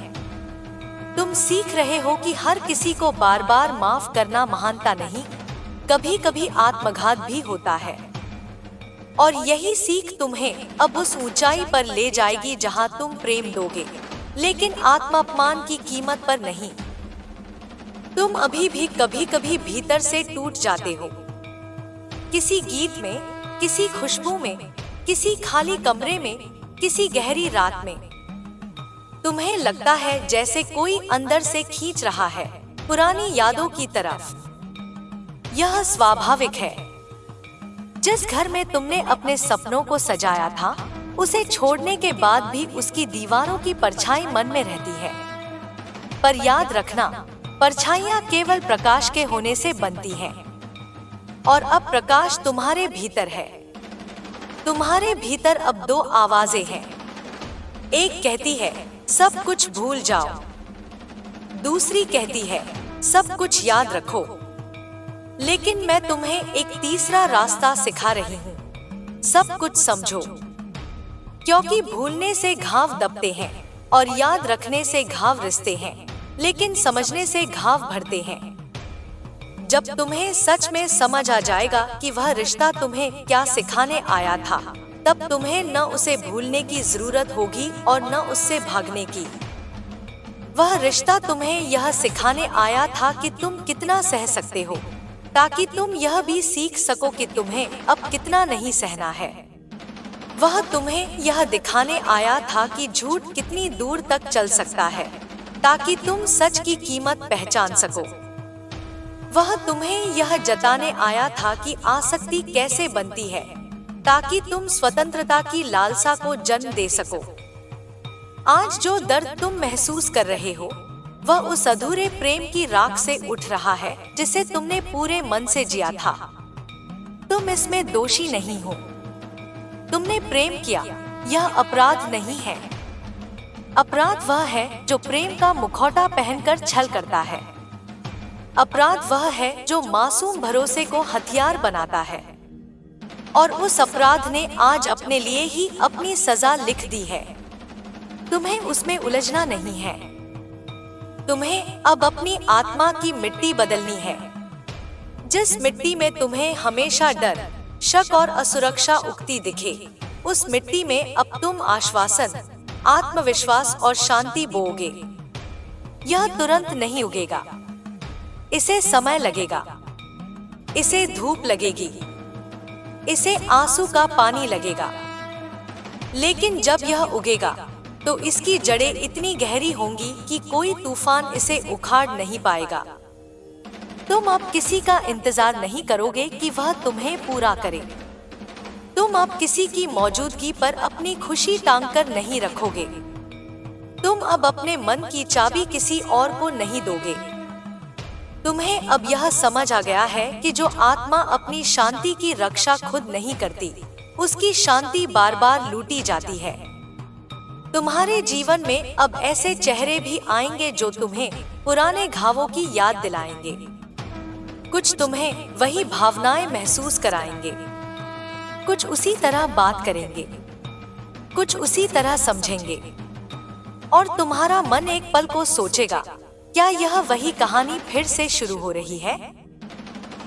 तुम सीख रहे हो कि हर किसी को बार बार माफ करना महानता नहीं, कभी कभी आत्मघात भी होता है। और यही सीख तुम्हें अब उस ऊंचाई पर ले जाएगी जहां तुम प्रेम दोगे, लेकिन आत्मापमान की कीमत पर नहीं। तुम अभी भी कभी कभी भीतर से टूट जाते हो, किसी गीत में, किसी खुशबू में, किसी खाली कमरे में, किसी गहरी रात में। तुम्हें लगता है जैसे कोई अंदर से खींच रहा है, पुरानी यादों की तरफ। यह स्वाभाविक है। जिस घर में तुमने अपने सपनों को सजाया था, उसे छोड़ने के बाद भी उसकी दीवारों की परछाई मन में रहती है। पर याद रखना, परछाइयां केवल प्रकाश के होने से बनती हैं। और अब प्रकाश तुम्हारे भीतर है। तुम्हारे भीतर अब दो आवाजें हैं। एक कहती है सब कुछ भूल जाओ, दूसरी कहती है सब कुछ याद रखो। लेकिन मैं तुम्हें एक तीसरा रास्ता सिखा रही हूँ, सब कुछ समझो। क्योंकि भूलने से घाव दबते हैं और याद रखने से घाव रिसते हैं, लेकिन समझने से घाव भरते हैं। जब तुम्हें सच में समझ आ जाएगा कि वह रिश्ता तुम्हें क्या सिखाने आया था, तब तुम्हें न उसे भूलने की जरूरत होगी और न उससे भागने की। वह रिश्ता तुम्हें यह सिखाने आया था कि तुम कितना सह सकते हो, ताकि तुम यह भी सीख सको कि तुम्हें अब कितना नहीं सहना है। वह तुम्हें यह दिखाने आया था कि झूठ कितनी दूर तक चल सकता है, ताकि तुम सच की कीमत पहचान सको। वह तुम्हें यह जताने आया था कि आसक्ति कैसे बनती है, ताकि तुम स्वतंत्रता की लालसा को जन्म दे सको। आज जो दर्द तुम महसूस कर रहे हो, वह उस अधूरे प्रेम की राख से उठ रहा है जिसे तुमने पूरे मन से जिया था। तुम इसमें दोषी नहीं हो। तुमने प्रेम किया, यह अपराध नहीं है। अपराध वह है जो प्रेम का मुखौटा पहनकर छल करता है। अपराध वह है जो मासूम भरोसे को हथियार बनाता है। और उस अपराध ने आज अपने लिए ही अपनी सजा लिख दी है। तुम्हें उसमें उलझना नहीं है। तुम्हें अब अपनी आत्मा की मिट्टी बदलनी है। जिस मिट्टी में तुम्हें हमेशा डर, शक और असुरक्षा उगती दिखे, उस मिट्टी में अब तुम आश्वासन, आत्मविश्वास और शांति बोओगे। यह तुरंत नहीं उगेगा, इसे समय लगेगा, इसे धूप लगेगी, इसे आंसू का पानी लगेगा। लेकिन जब यह उगेगा तो इसकी जड़ें इतनी गहरी होंगी कि कोई तूफान इसे उखाड़ नहीं पाएगा। तुम अब किसी का इंतजार नहीं करोगे कि वह तुम्हें पूरा करे। तुम अब किसी की मौजूदगी पर अपनी खुशी टांग कर नहीं रखोगे। तुम अब अपने मन की चाबी किसी और को नहीं दोगे। तुम्हें अब यह समझ आ गया है कि जो आत्मा अपनी शांति की रक्षा खुद नहीं करती, उसकी शांति बार बार लूटी जाती है। तुम्हारे जीवन में अब ऐसे चेहरे भी आएंगे जो तुम्हें पुराने घावों की याद दिलाएंगे। कुछ तुम्हें वही भावनाएं महसूस कराएंगे, कुछ उसी तरह बात करेंगे, कुछ उसी तरह समझेंगे। और तुम्हारा मन एक पल को सोचेगा, क्या यह वही कहानी फिर से शुरू हो रही है?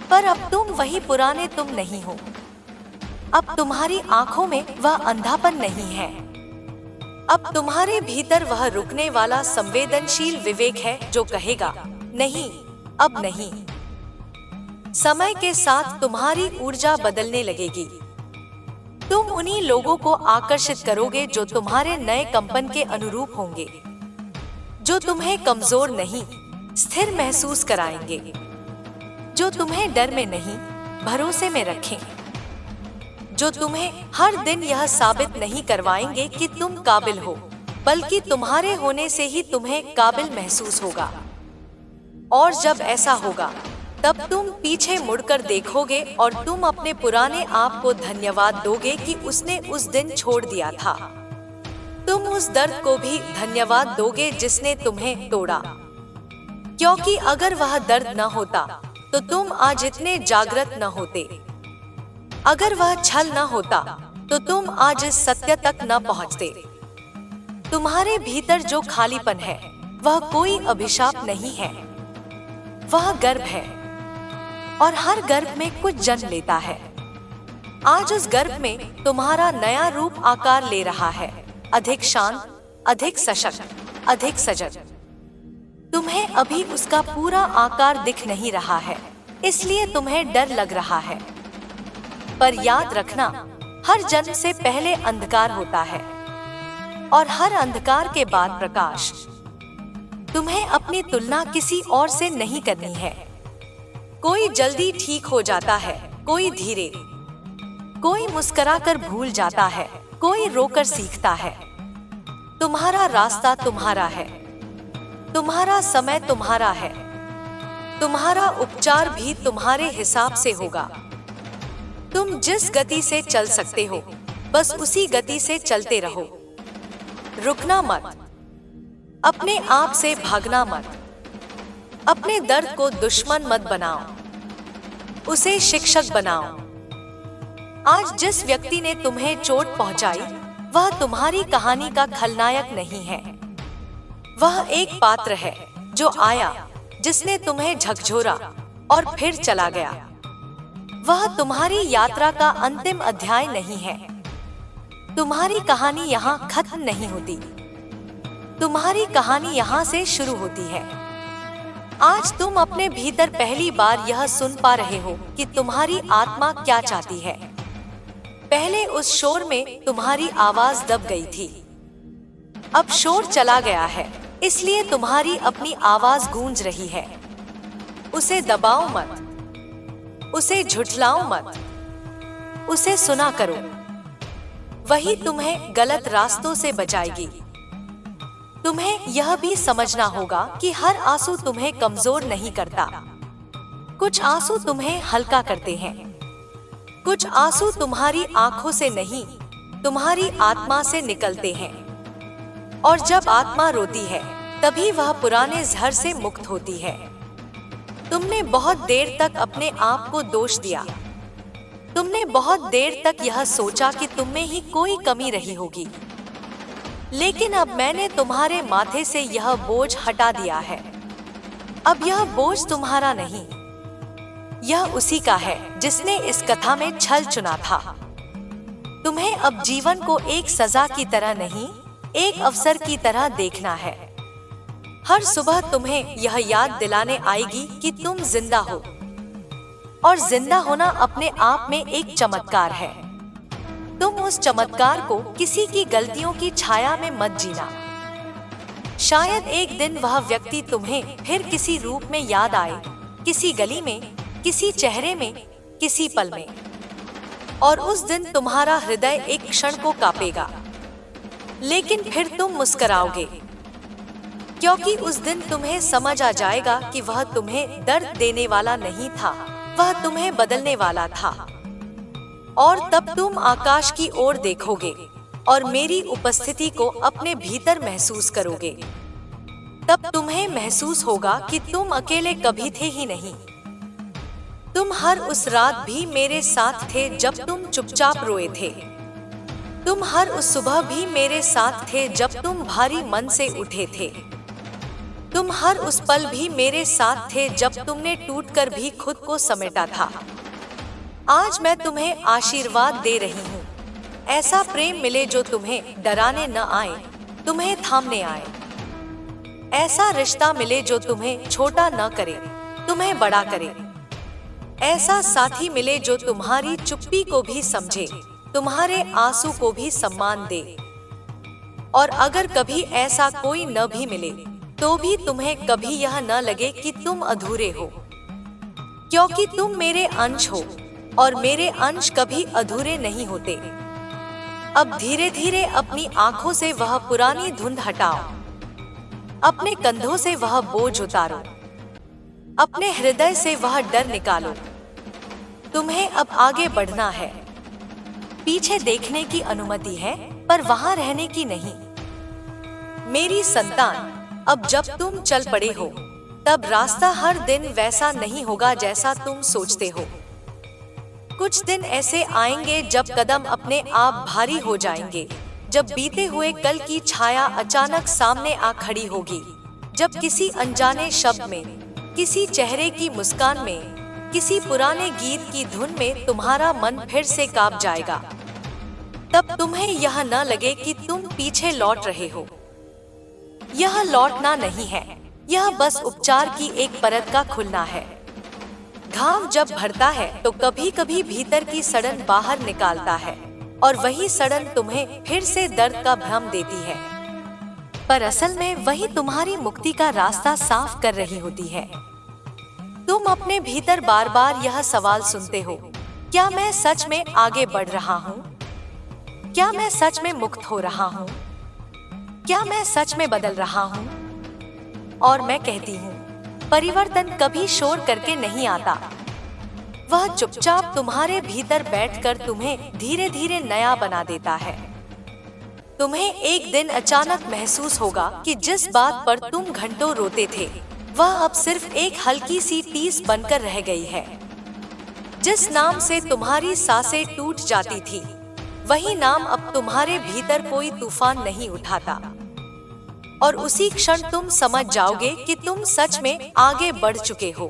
पर अब तुम वही पुराने तुम नहीं हो। अब तुम्हारी आंखों में वह अंधापन नहीं है। अब तुम्हारे भीतर वह रुकने वाला संवेदनशील विवेक है जो कहेगा नहीं, अब नहीं। समय के साथ तुम्हारी ऊर्जा बदलने लगेगी। तुम उन्हीं लोगों को आकर्षित करोगे जो तुम्हारे नए कंपन के अनुरूप होंगे, जो तुम्हें कमजोर नहीं, स्थिर महसूस कराएंगे, जो तुम्हें डर में नहीं, भरोसे में रखें, जो तुम्हें हर दिन यह साबित नहीं करवाएंगे कि तुम काबिल हो, बल्कि तुम्हारे होने से ही तुम्हें काबिल महसूस होगा। और जब ऐसा होगा तब तुम पीछे मुड़कर देखोगे और तुम अपने पुराने आप को धन्यवाद दोगे कि उसने उस दिन छोड़ दिया था। तुम उस दर्द को भी धन्यवाद दोगे जिसने तुम्हें तोड़ा, क्योंकि अगर वह दर्द न होता तो तुम आज इतने जागृत न होते। अगर वह छल न होता तो तुम आज इस सत्य तक न पहुंचते। तुम्हारे भीतर जो खालीपन है वह कोई अभिशाप नहीं है, वह गर्भ है, और हर गर्भ में कुछ जन्म लेता है। आज उस गर्भ में तुम्हारा नया रूप आकार ले रहा है, अधिक शांत, अधिक सशक्त, अधिक सजग। तुम्हें अभी उसका पूरा आकार दिख नहीं रहा है, इसलिए तुम्हें डर लग रहा है। पर याद रखना, हर जन्म से पहले अंधकार होता है और हर अंधकार के बाद प्रकाश। तुम्हें अपनी तुलना किसी और से नहीं करनी है। कोई जल्दी ठीक हो जाता है, कोई धीरे, कोई मुस्कुराकर भूल जाता है, कोई रोकर सीखता है। तुम्हारा रास्ता तुम्हारा है, तुम्हारा समय तुम्हारा है, तुम्हारा उपचार भी तुम्हारे हिसाब से होगा। तुम जिस गति से चल सकते हो बस उसी गति से चलते रहो। रुकना मत, अपने आप से भागना मत, अपने दर्द को दुश्मन मत बनाओ, उसे शिक्षक बनाओ। आज जिस व्यक्ति ने तुम्हें चोट पहुंचाई वह तुम्हारी कहानी का खलनायक नहीं है। वह एक पात्र है जो आया, जिसने तुम्हें झकझोरा और फिर चला गया। वह तुम्हारी यात्रा का अंतिम अध्याय नहीं है। तुम्हारी कहानी यहाँ खत्म नहीं होती, तुम्हारी कहानी यहाँ से शुरू होती है। आज तुम अपने भीतर पहली बार यह सुन पा रहे हो कि तुम्हारी आत्मा क्या चाहती है। पहले उस शोर में तुम्हारी आवाज दब गई थी, अब शोर चला गया है, इसलिए तुम्हारी अपनी आवाज गूंज रही है। उसे दबाओ मत, उसे झुठलाओ मत, उसे सुना करो। वही तुम्हें गलत रास्तों से बचाएगी। तुम्हें यह भी समझना होगा कि हर आंसू तुम्हें कमजोर नहीं करता। कुछ आंसू तुम्हें हल्का करते हैं। कुछ आंसू तुम्हारी आंखों से नहीं, तुम्हारी आत्मा से निकलते हैं। और जब आत्मा रोती है तभी वह पुराने जहर से मुक्त होती है। तुमने बहुत देर तक अपने आप को दोष दिया। तुमने बहुत देर तक यह सोचा कि तुम में ही कोई कमी रही होगी। लेकिन अब मैंने तुम्हारे माथे से यह बोझ हटा दिया है। अब यह बोझ तुम्हारा नहीं, यह उसी का है जिसने इस कथा में छल चुना था। तुम्हें अब जीवन को एक सजा की तरह नहीं, एक अवसर की तरह देखना है। हर सुबह तुम्हें यह याद दिलाने आएगी कि तुम जिंदा हो, और जिंदा होना अपने आप में एक चमत्कार है। तुम उस चमत्कार को किसी की गलतियों की छाया में मत जीना। शायद एक दिन वह व्यक्ति तुम्हें फिर किसी रूप में याद आए, किसी गली में, किसी चेहरे में, किसी पल में, और उस दिन तुम्हारा हृदय एक क्षण को कांपेगा। लेकिन फिर तुम मुस्कुराओगे, क्योंकि उस दिन तुम्हें समझ आ जाएगा कि वह तुम्हें दर्द देने वाला नहीं था, वह तुम्हें बदलने वाला था। और तब तुम आकाश की ओर देखोगे और मेरी उपस्थिति को अपने भीतर महसूस करोगे। तब तुम्हें महसूस होगा कि तुम अकेले कभी थे ही नहीं। तुम हर उस रात भी मेरे साथ थे जब तुम चुपचाप रोए थे। तुम हर उस सुबह भी मेरे साथ थे जब तुम भारी मन से उठे थे। तुम हर उस पल भी मेरे साथ थे जब तुमने टूटकर भी खुद को समेटा था। आज मैं तुम्हें आशीर्वाद दे रही हूँ। ऐसा प्रेम मिले जो तुम्हें डराने न आए, तुम्हें थामने आए। ऐसा रिश्ता मिले जो तुम्हें छोटा न करे, तुम्हें बड़ा करे। ऐसा साथी मिले जो तुम्हारी चुप्पी को भी समझे, तुम्हारे आंसू को भी सम्मान दे। और अगर कभी ऐसा कोई न भी मिले तो भी तुम्हें कभी यह न लगे कि तुम अधूरे हो, क्योंकि तुम मेरे अंश हो और मेरे अंश कभी अधूरे नहीं होते। अब धीरे धीरे अपनी आंखों से वह पुरानी धुंध हटाओ, अपने कंधों से वह बोझ उतारो, अपने हृदय से वह डर निकालो। तुम्हें अब आगे बढ़ना है। पीछे देखने की अनुमति है पर वहां रहने की नहीं। मेरी संतान, अब जब तुम चल पड़े हो तब रास्ता हर दिन वैसा नहीं होगा जैसा तुम सोचते हो। कुछ दिन ऐसे आएंगे जब कदम अपने आप भारी हो जाएंगे, जब बीते हुए कल की छाया अचानक सामने आ खड़ी होगी, जब किसी अनजाने शब्द में, किसी चेहरे की मुस्कान में, किसी पुराने गीत की धुन में तुम्हारा मन फिर से कांप जाएगा। तब तुम्हें यह न लगे कि तुम पीछे लौट रहे हो। यह लौटना नहीं है, यह बस उपचार की एक परत का खुलना है। घाव जब भरता है तो कभी कभी भीतर की सड़न बाहर निकालता है और वही सड़न तुम्हें फिर से दर्द का भ्रम देती है, पर असल में वही तुम्हारी मुक्ति का रास्ता साफ कर रही होती है। तुम अपने भीतर बार बार यह सवाल सुनते हो, क्या मैं सच में आगे बढ़ रहा हूँ? क्या मैं सच में मुक्त हो रहा हूँ? क्या मैं सच में बदल रहा हूँ? और मैं कहती हूँ, परिवर्तन कभी शोर करके नहीं आता। वह चुपचाप तुम्हारे भीतर बैठकर तुम्हें धीरे धीरे नया बना देता है। तुम्हें एक दिन अचानक महसूस होगा कि जिस बात पर तुम घंटों रोते थे वह अब सिर्फ एक हल्की सी टीस बनकर रह गई है। जिस नाम से तुम्हारी सांसें टूट जाती थी, वही नाम अब तुम्हारे भीतर कोई तूफान नहीं उठाता। और उसी क्षण तुम समझ जाओगे कि तुम सच में आगे बढ़ चुके हो।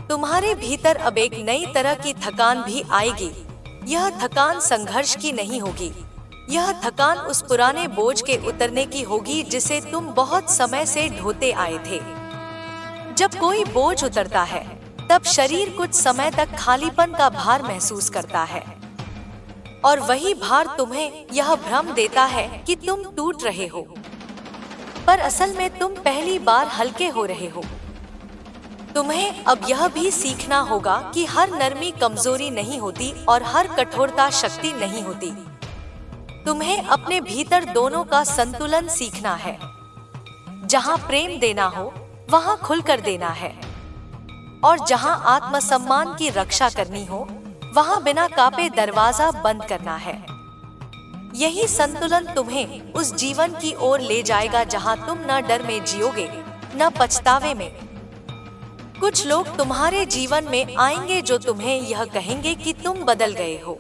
तुम्हारे भीतर अब एक नई तरह की थकान भी आएगी। यह थकान संघर्ष की नहीं होगी, यह थकान उस पुराने बोझ के उतरने की होगी जिसे तुम बहुत समय से ढोते आए थे। जब कोई बोझ उतरता है तब शरीर कुछ समय तक खालीपन का भार महसूस करता है, और वही भार तुम्हें यह भ्रम देता है कि तुम टूट रहे हो, पर असल में तुम पहली बार हल्के हो रहे हो। तुम्हें अब यह भी सीखना होगा कि हर नरमी कमजोरी नहीं होती और हर कठोरता शक्ति नहीं होती। तुम्हें अपने भीतर दोनों का संतुलन सीखना है। जहाँ प्रेम देना हो वहाँ खुलकर देना है, और जहाँ आत्मसम्मान की रक्षा करनी हो वहाँ बिना कांपे दरवाजा बंद करना है। यही संतुलन तुम्हें उस जीवन की ओर ले जाएगा जहां तुम न डर में जियोगे न पछतावे में। कुछ लोग तुम्हारे जीवन में आएंगे जो तुम्हें यह कहेंगे कि तुम बदल गए हो,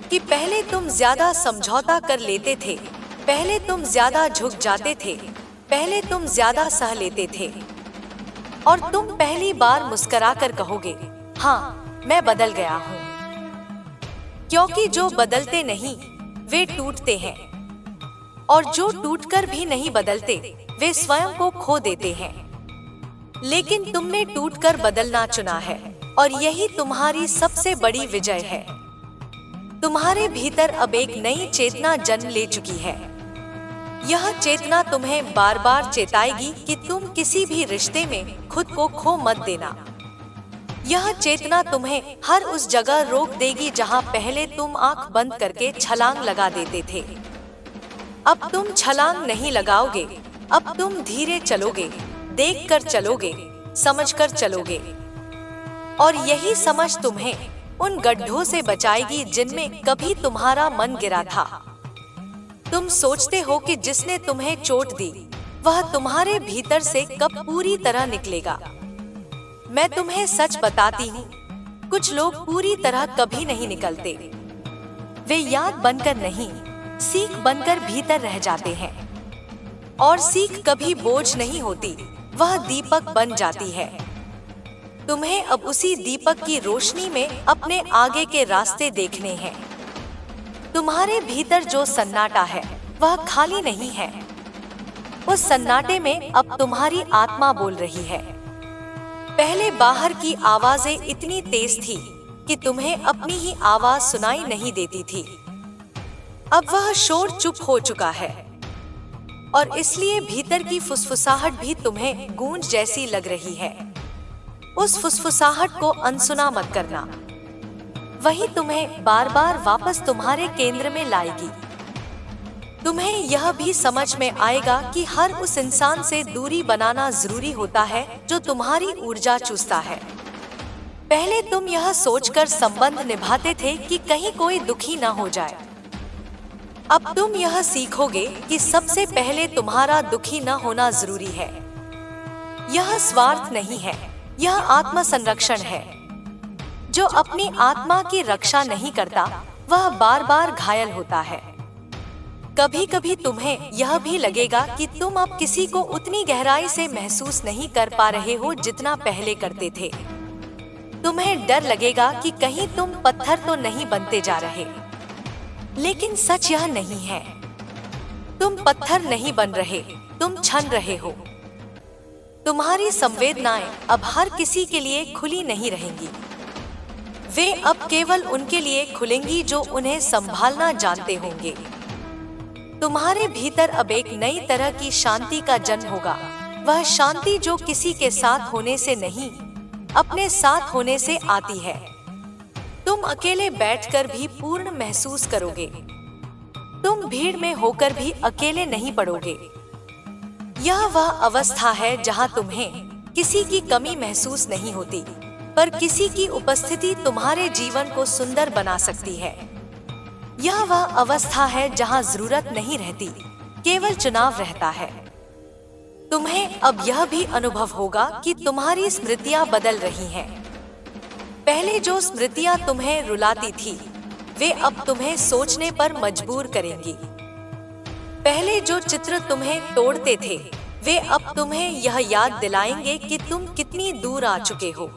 कि पहले तुम ज्यादा समझौता कर लेते थे, पहले तुम ज्यादा झुक जाते थे, पहले तुम ज्यादा सह लेते थे। और तुम पहली बार मुस्कुराकर कहोगे, हाँ मैं बदल गया हूँ। क्योंकि जो बदलते नहीं वे टूटते हैं, और जो टूटकर भी नहीं बदलते वे स्वयं को खो देते हैं। लेकिन तुमने टूटकर बदलना चुना है, और यही तुम्हारी सबसे बड़ी विजय है। तुम्हारे भीतर अब एक नई चेतना जन्म ले चुकी है। यह चेतना तुम्हें बार बार चेताएगी कि तुम किसी भी रिश्ते में खुद को खो मत देना। यह चेतना तुम्हें हर उस जगह रोक देगी जहां पहले तुम आंख बंद करके छलांग लगा देते थे। अब तुम छलांग नहीं लगाओगे, अब तुम धीरे चलोगे, देखकर चलोगे, समझकर चलोगे। और यही समझ तुम्हें उन गड्ढों से बचाएगी जिनमें कभी तुम्हारा मन गिरा था। तुम सोचते हो कि जिसने तुम्हें चोट दी वह तुम्हारे भीतर से कब पूरी तरह निकलेगा। मैं तुम्हें सच बताती हूँ, कुछ लोग पूरी तरह कभी नहीं निकलते। वे याद बनकर नहीं, सीख बनकर भीतर रह जाते हैं। और सीख कभी बोझ नहीं होती, वह दीपक बन जाती है। तुम्हें अब उसी दीपक की रोशनी में अपने आगे के रास्ते देखने हैं। तुम्हारे भीतर जो सन्नाटा है वह खाली नहीं है। उस सन्नाटे में अब तुम्हारी आत्मा बोल रही है। पहले बाहर की आवाजें इतनी तेज थी कि तुम्हें अपनी ही आवाज सुनाई नहीं देती थी। अब वह शोर चुप हो चुका है और इसलिए भीतर की फुसफुसाहट भी तुम्हें गूंज जैसी लग रही है। उस फुसफुसाहट को अनसुना मत करना, वही तुम्हें बार बार वापस तुम्हारे केंद्र में लाएगी। तुम्हें यह भी समझ में आएगा कि हर उस इंसान से दूरी बनाना जरूरी होता है जो तुम्हारी ऊर्जा चूसता है। पहले तुम यह सोचकर संबंध निभाते थे कि कहीं कोई दुखी न हो जाए। अब तुम यह सीखोगे कि सबसे पहले तुम्हारा दुखी न होना जरूरी है। यह स्वार्थ नहीं है, यह आत्म संरक्षण है। जो अपनी आत्मा की रक्षा नहीं करता वह बार बार घायल होता है। कभी कभी तुम्हें यह भी लगेगा कि तुम अब किसी को उतनी गहराई से महसूस नहीं कर पा रहे हो जितना पहले करते थे। तुम्हें डर लगेगा कि कहीं तुम पत्थर तो नहीं बनते जा रहे, लेकिन सच यह नहीं है। तुम पत्थर नहीं बन रहे, तुम छन रहे हो। तुम्हारी संवेदनाएं अब हर किसी के लिए खुली नहीं रहेंगी। वे अब केवल उनके लिए खुलेंगी जो उन्हें संभालना जानते होंगे। तुम्हारे भीतर अब एक नई तरह की शांति का जन्म होगा। वह शांति जो किसी के साथ होने से नहीं, अपने साथ होने से आती है। तुम अकेले बैठकर भी पूर्ण महसूस करोगे। तुम भीड़ में होकर भी अकेले नहीं पड़ोगे। यह वह अवस्था है जहां तुम्हें किसी की कमी महसूस नहीं होती, पर किसी की उपस्थिति तुम्हारे जीवन को सुंदर बना सकती है। यह वह अवस्था है जहां जरूरत नहीं रहती, केवल चुनाव रहता है। तुम्हें अब यह भी अनुभव होगा कि तुम्हारी स्मृतियां बदल रही हैं। पहले जो स्मृतियां तुम्हें रुलाती थी, वे अब तुम्हें सोचने पर मजबूर करेंगी। पहले जो चित्र तुम्हें तोड़ते थे, वे अब तुम्हें यह याद दिलाएंगे कि तुम कितनी दूर आ चुके हो।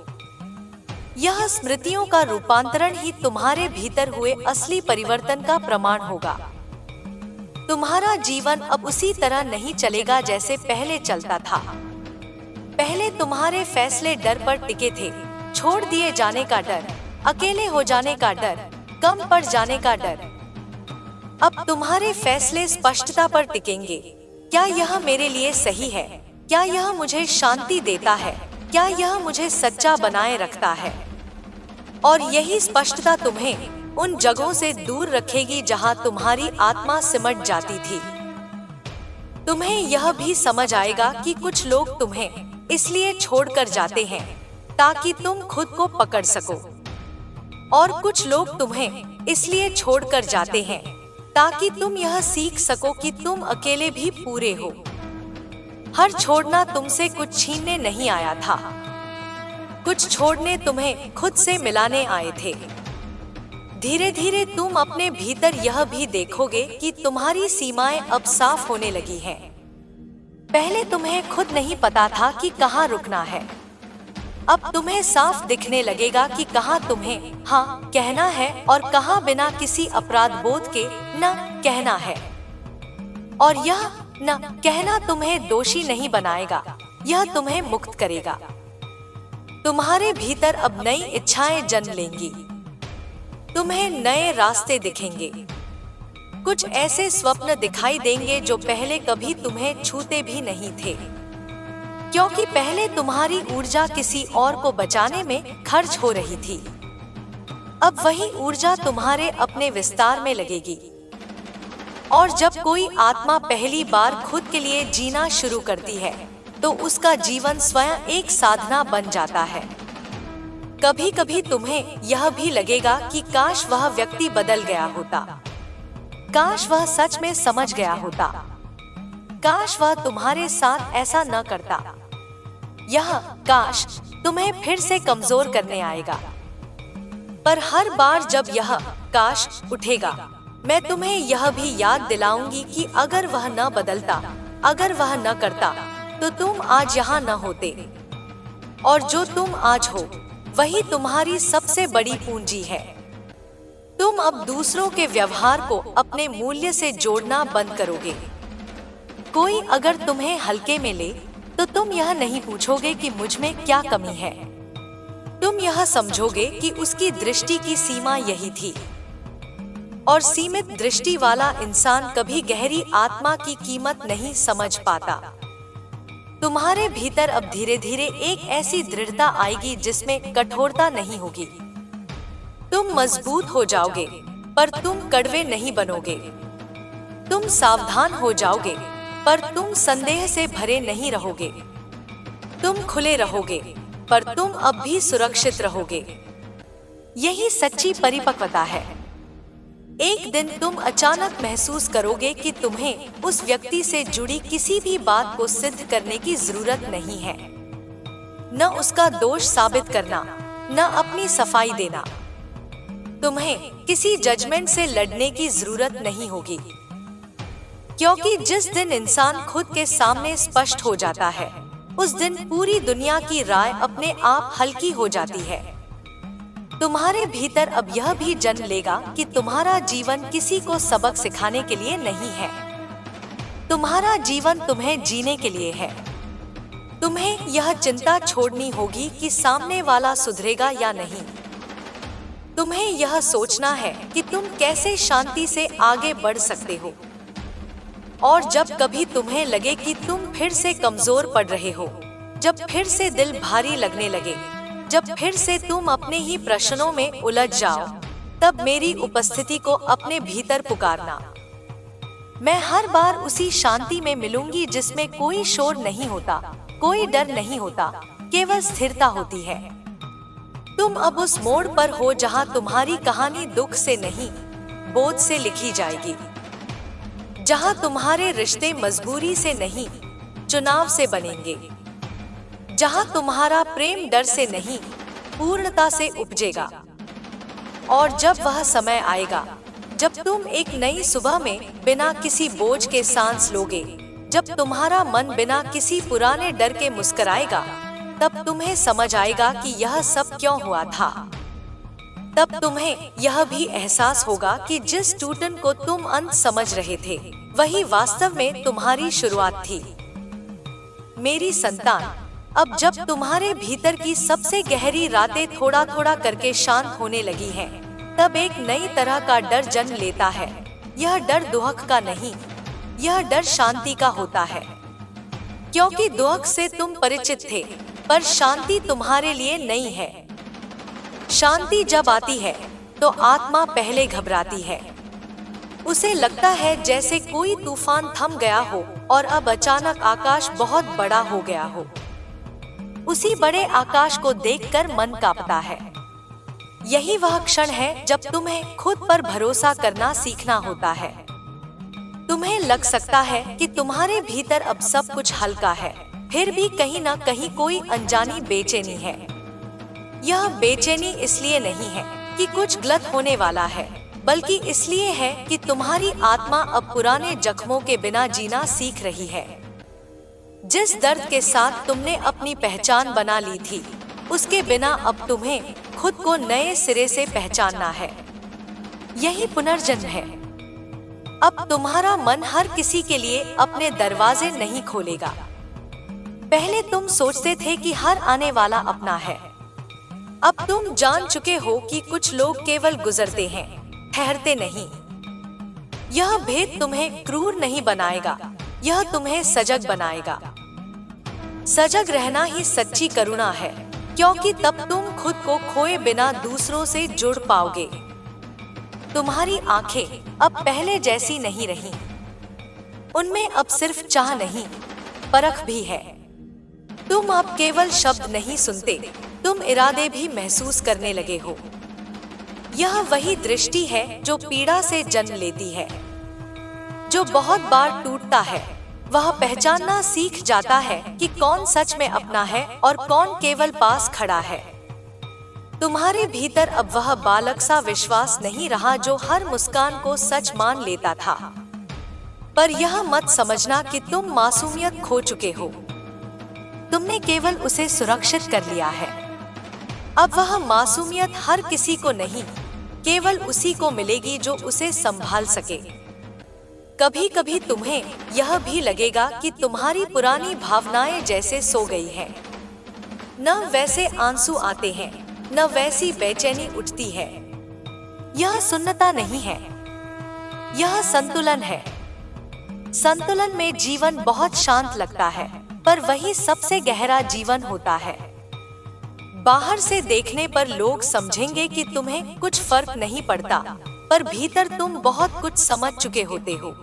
यह स्मृतियों का रूपांतरण ही तुम्हारे भीतर हुए असली परिवर्तन का प्रमाण होगा। तुम्हारा जीवन अब उसी तरह नहीं चलेगा जैसे पहले चलता था। पहले तुम्हारे फैसले डर पर टिके थे, छोड़ दिए जाने का डर, अकेले हो जाने का डर, कम पड़ जाने का डर। अब तुम्हारे फैसले स्पष्टता पर टिकेंगे। क्या यह मेरे लिए सही है? क्या यह मुझे शांति देता है? क्या यह मुझे सच्चा बनाए रखता है? और यही स्पष्टता तुम्हें उन जगहों से दूर रखेगी जहां तुम्हारी आत्मा सिमट जाती थी। तुम्हें यह भी समझ आएगा कि कुछ लोग तुम्हें इसलिए छोड़कर जाते हैं ताकि तुम खुद को पकड़ सको, और कुछ लोग तुम्हें इसलिए छोड़कर जाते हैं ताकि तुम यह सीख सको कि तुम अकेले भी पूरे हो। हर छोड़ना तुमसे कुछ छीनने नहीं आया था, कुछ छोड़ने तुम्हें खुद से मिलाने आए थे। धीरे धीरे तुम अपने भीतर यह भी देखोगे कि तुम्हारी सीमाएं अब साफ होने लगी हैं। पहले तुम्हें खुद नहीं पता था कि कहाँ रुकना है। अब तुम्हें साफ दिखने लगेगा कि कहाँ तुम्हें हाँ कहना है और कहाँ बिना किसी अपराध बोध के न कहना है। और यह न कहना तुम्हें दोषी नहीं बनाएगा, यह तुम्हें मुक्त करेगा। तुम्हारे भीतर अब नई इच्छाएं जन्म लेंगी। तुम्हें नए रास्ते दिखेंगे। कुछ ऐसे स्वप्न दिखाई देंगे जो पहले कभी तुम्हें छूते भी नहीं थे, क्योंकि पहले तुम्हारी ऊर्जा किसी और को बचाने में खर्च हो रही थी। अब वही ऊर्जा तुम्हारे अपने विस्तार में लगेगी। और जब कोई आत्मा पहली बार खुद के लिए जीना शुरू करती है तो उसका जीवन स्वयं एक साधना बन जाता है। कभी कभी तुम्हें यह भी लगेगा कि काश वह व्यक्ति बदल गया होता, काश वह सच में समझ गया होता, काश वह तुम्हारे साथ ऐसा न करता। यह काश तुम्हें फिर से कमजोर करने आएगा। पर हर बार जब यह काश उठेगा, मैं तुम्हें यह भी याद दिलाऊंगी कि अगर वह न बदलता, अगर वह न करता, तो तुम आज यहाँ न होते। और जो तुम आज हो वही तुम्हारी सबसे बड़ी पूंजी है। तुम अब दूसरों के व्यवहार को अपने मूल्य से जोड़ना बंद करोगे। कोई अगर तुम्हें हल्के में ले तो तुम यह नहीं पूछोगे कि मुझ में क्या कमी है। तुम यह समझोगे कि उसकी दृष्टि की सीमा यही थी। और सीमित दृष्टि वाला इंसान कभी गहरी आत्मा की कीमत नहीं समझ पाता। तुम्हारे भीतर अब धीरे धीरे एक ऐसी दृढ़ता आएगी जिसमें कठोरता नहीं होगी। तुम मजबूत हो जाओगे पर तुम कड़वे नहीं बनोगे। तुम सावधान हो जाओगे पर तुम संदेह से भरे नहीं रहोगे। तुम खुले रहोगे पर तुम अब भी सुरक्षित रहोगे। यही सच्ची परिपक्वता है। एक दिन तुम अचानक महसूस करोगे कि तुम्हें उस व्यक्ति से जुड़ी किसी भी बात को सिद्ध करने की जरूरत नहीं है। न उसका दोष साबित करना, न अपनी सफाई देना। तुम्हें किसी जजमेंट से लड़ने की जरूरत नहीं होगी, क्योंकि जिस दिन इंसान खुद के सामने स्पष्ट हो जाता है, उस दिन पूरी दुनिया की राय अपने आप हल्की हो जाती है। तुम्हारे भीतर अब यह भी जन्म लेगा कि तुम्हारा जीवन किसी को सबक सिखाने के लिए नहीं है। तुम्हारा जीवन तुम्हें जीने के लिए है। तुम्हें यह चिंता छोड़नी होगी कि सामने वाला सुधरेगा या नहीं। तुम्हें यह सोचना है कि तुम कैसे शांति से आगे बढ़ सकते हो। और जब कभी तुम्हें लगे कि तुम फिर से कमजोर पड़ रहे हो, जब फिर से दिल भारी लगने लगे, जब फिर से तुम अपने ही प्रश्नों में उलझ जाओ, तब मेरी उपस्थिति को अपने भीतर पुकारना। मैं हर बार उसी शांति में मिलूंगी जिसमें कोई शोर नहीं होता, कोई डर नहीं होता, केवल स्थिरता होती है। तुम अब उस मोड़ पर हो जहां तुम्हारी कहानी दुख से नहीं, बोझ से लिखी जाएगी। जहां तुम्हारे रिश्ते मजबूरी से नहीं, चुनाव से बनेंगे। जहां तुम्हारा प्रेम डर से नहीं, पूर्णता से उपजेगा। और जब वह समय आएगा, जब तुम एक नई सुबह में बिना किसी बोझ के सांस लोगे, जब तुम्हारा मन बिना किसी पुराने डर के मुस्कुराएगा, तब तुम्हें समझ आएगा कि यह सब क्यों हुआ था। तब तुम्हें यह भी एहसास होगा कि जिस टूटन को तुम अंत समझ रहे थे, वही वास्तव में तुम्हारी शुरुआत थी। मेरी संतान, अब जब तुम्हारे भीतर की सबसे गहरी रातें थोड़ा थोड़ा करके शांत होने लगी हैं, तब एक नई तरह का डर जन्म लेता है। यह डर दुख का नहीं, यह डर शांति का होता है। क्योंकि दुख से तुम परिचित थे, पर शांति तुम्हारे लिए नई है। शांति जब आती है तो आत्मा पहले घबराती है। उसे लगता है जैसे कोई तूफान थम गया हो और अब अचानक आकाश बहुत बड़ा हो गया हो। उसी बड़े आकाश को देखकर मन कांपता है। यही वह क्षण है जब तुम्हें खुद पर भरोसा करना सीखना होता है। तुम्हें लग सकता है कि तुम्हारे भीतर अब सब कुछ हल्का है, फिर भी कहीं ना कहीं कोई अनजानी बेचैनी है। यह बेचैनी इसलिए नहीं है कि कुछ गलत होने वाला है, बल्कि इसलिए है कि तुम्हारी आत्मा अब पुराने जख्मों के बिना जीना सीख रही है। जिस दर्द के साथ तुमने अपनी पहचान बना ली थी, उसके बिना अब तुम्हें खुद को नए सिरे से पहचानना है। यही पुनर्जन्म है। अब तुम्हारा मन हर किसी के लिए अपने दरवाजे नहीं खोलेगा। पहले तुम सोचते थे कि हर आने वाला अपना है। अब तुम जान चुके हो कि कुछ लोग केवल गुजरते हैं, ठहरते नहीं। यह भेद तुम्हें क्रूर नहीं बनाएगा, यह तुम्हें सजग बनाएगा। सजग रहना ही सच्ची करुणा है, क्योंकि तब तुम खुद को खोए बिना दूसरों से जुड़ पाओगे। तुम्हारी आंखें अब पहले जैसी नहीं रही। उनमें अब सिर्फ चाह नहीं, परख भी है। तुम अब केवल शब्द नहीं सुनते, तुम इरादे भी महसूस करने लगे हो। यह वही दृष्टि है जो पीड़ा से जन्म लेती है। जो बहुत बार टूटता है, वह पहचानना सीख जाता है कि कौन सच में अपना है और कौन केवल पास खड़ा है। तुम्हारे भीतर अब वह बालक सा विश्वास नहीं रहा जो हर मुस्कान को सच मान लेता था। पर यह मत समझना कि तुम मासूमियत खो चुके हो। तुमने केवल उसे सुरक्षित कर लिया है। अब वह मासूमियत हर किसी को नहीं, केवल उसी को मिलेगी जो उसे संभाल सके। कभी कभी तुम्हें यह भी लगेगा कि तुम्हारी पुरानी भावनाएं जैसे सो गई हैं। न वैसे आंसू आते हैं, न वैसी बेचैनी उठती है। यह सुन्नता नहीं है, यह संतुलन है। संतुलन में जीवन बहुत शांत लगता है, पर वही सबसे गहरा जीवन होता है। बाहर से देखने पर लोग समझेंगे कि तुम्हें कुछ फर्क नहीं पड़ता, पर भीतर तुम बहुत कुछ समझ चुके होते हो।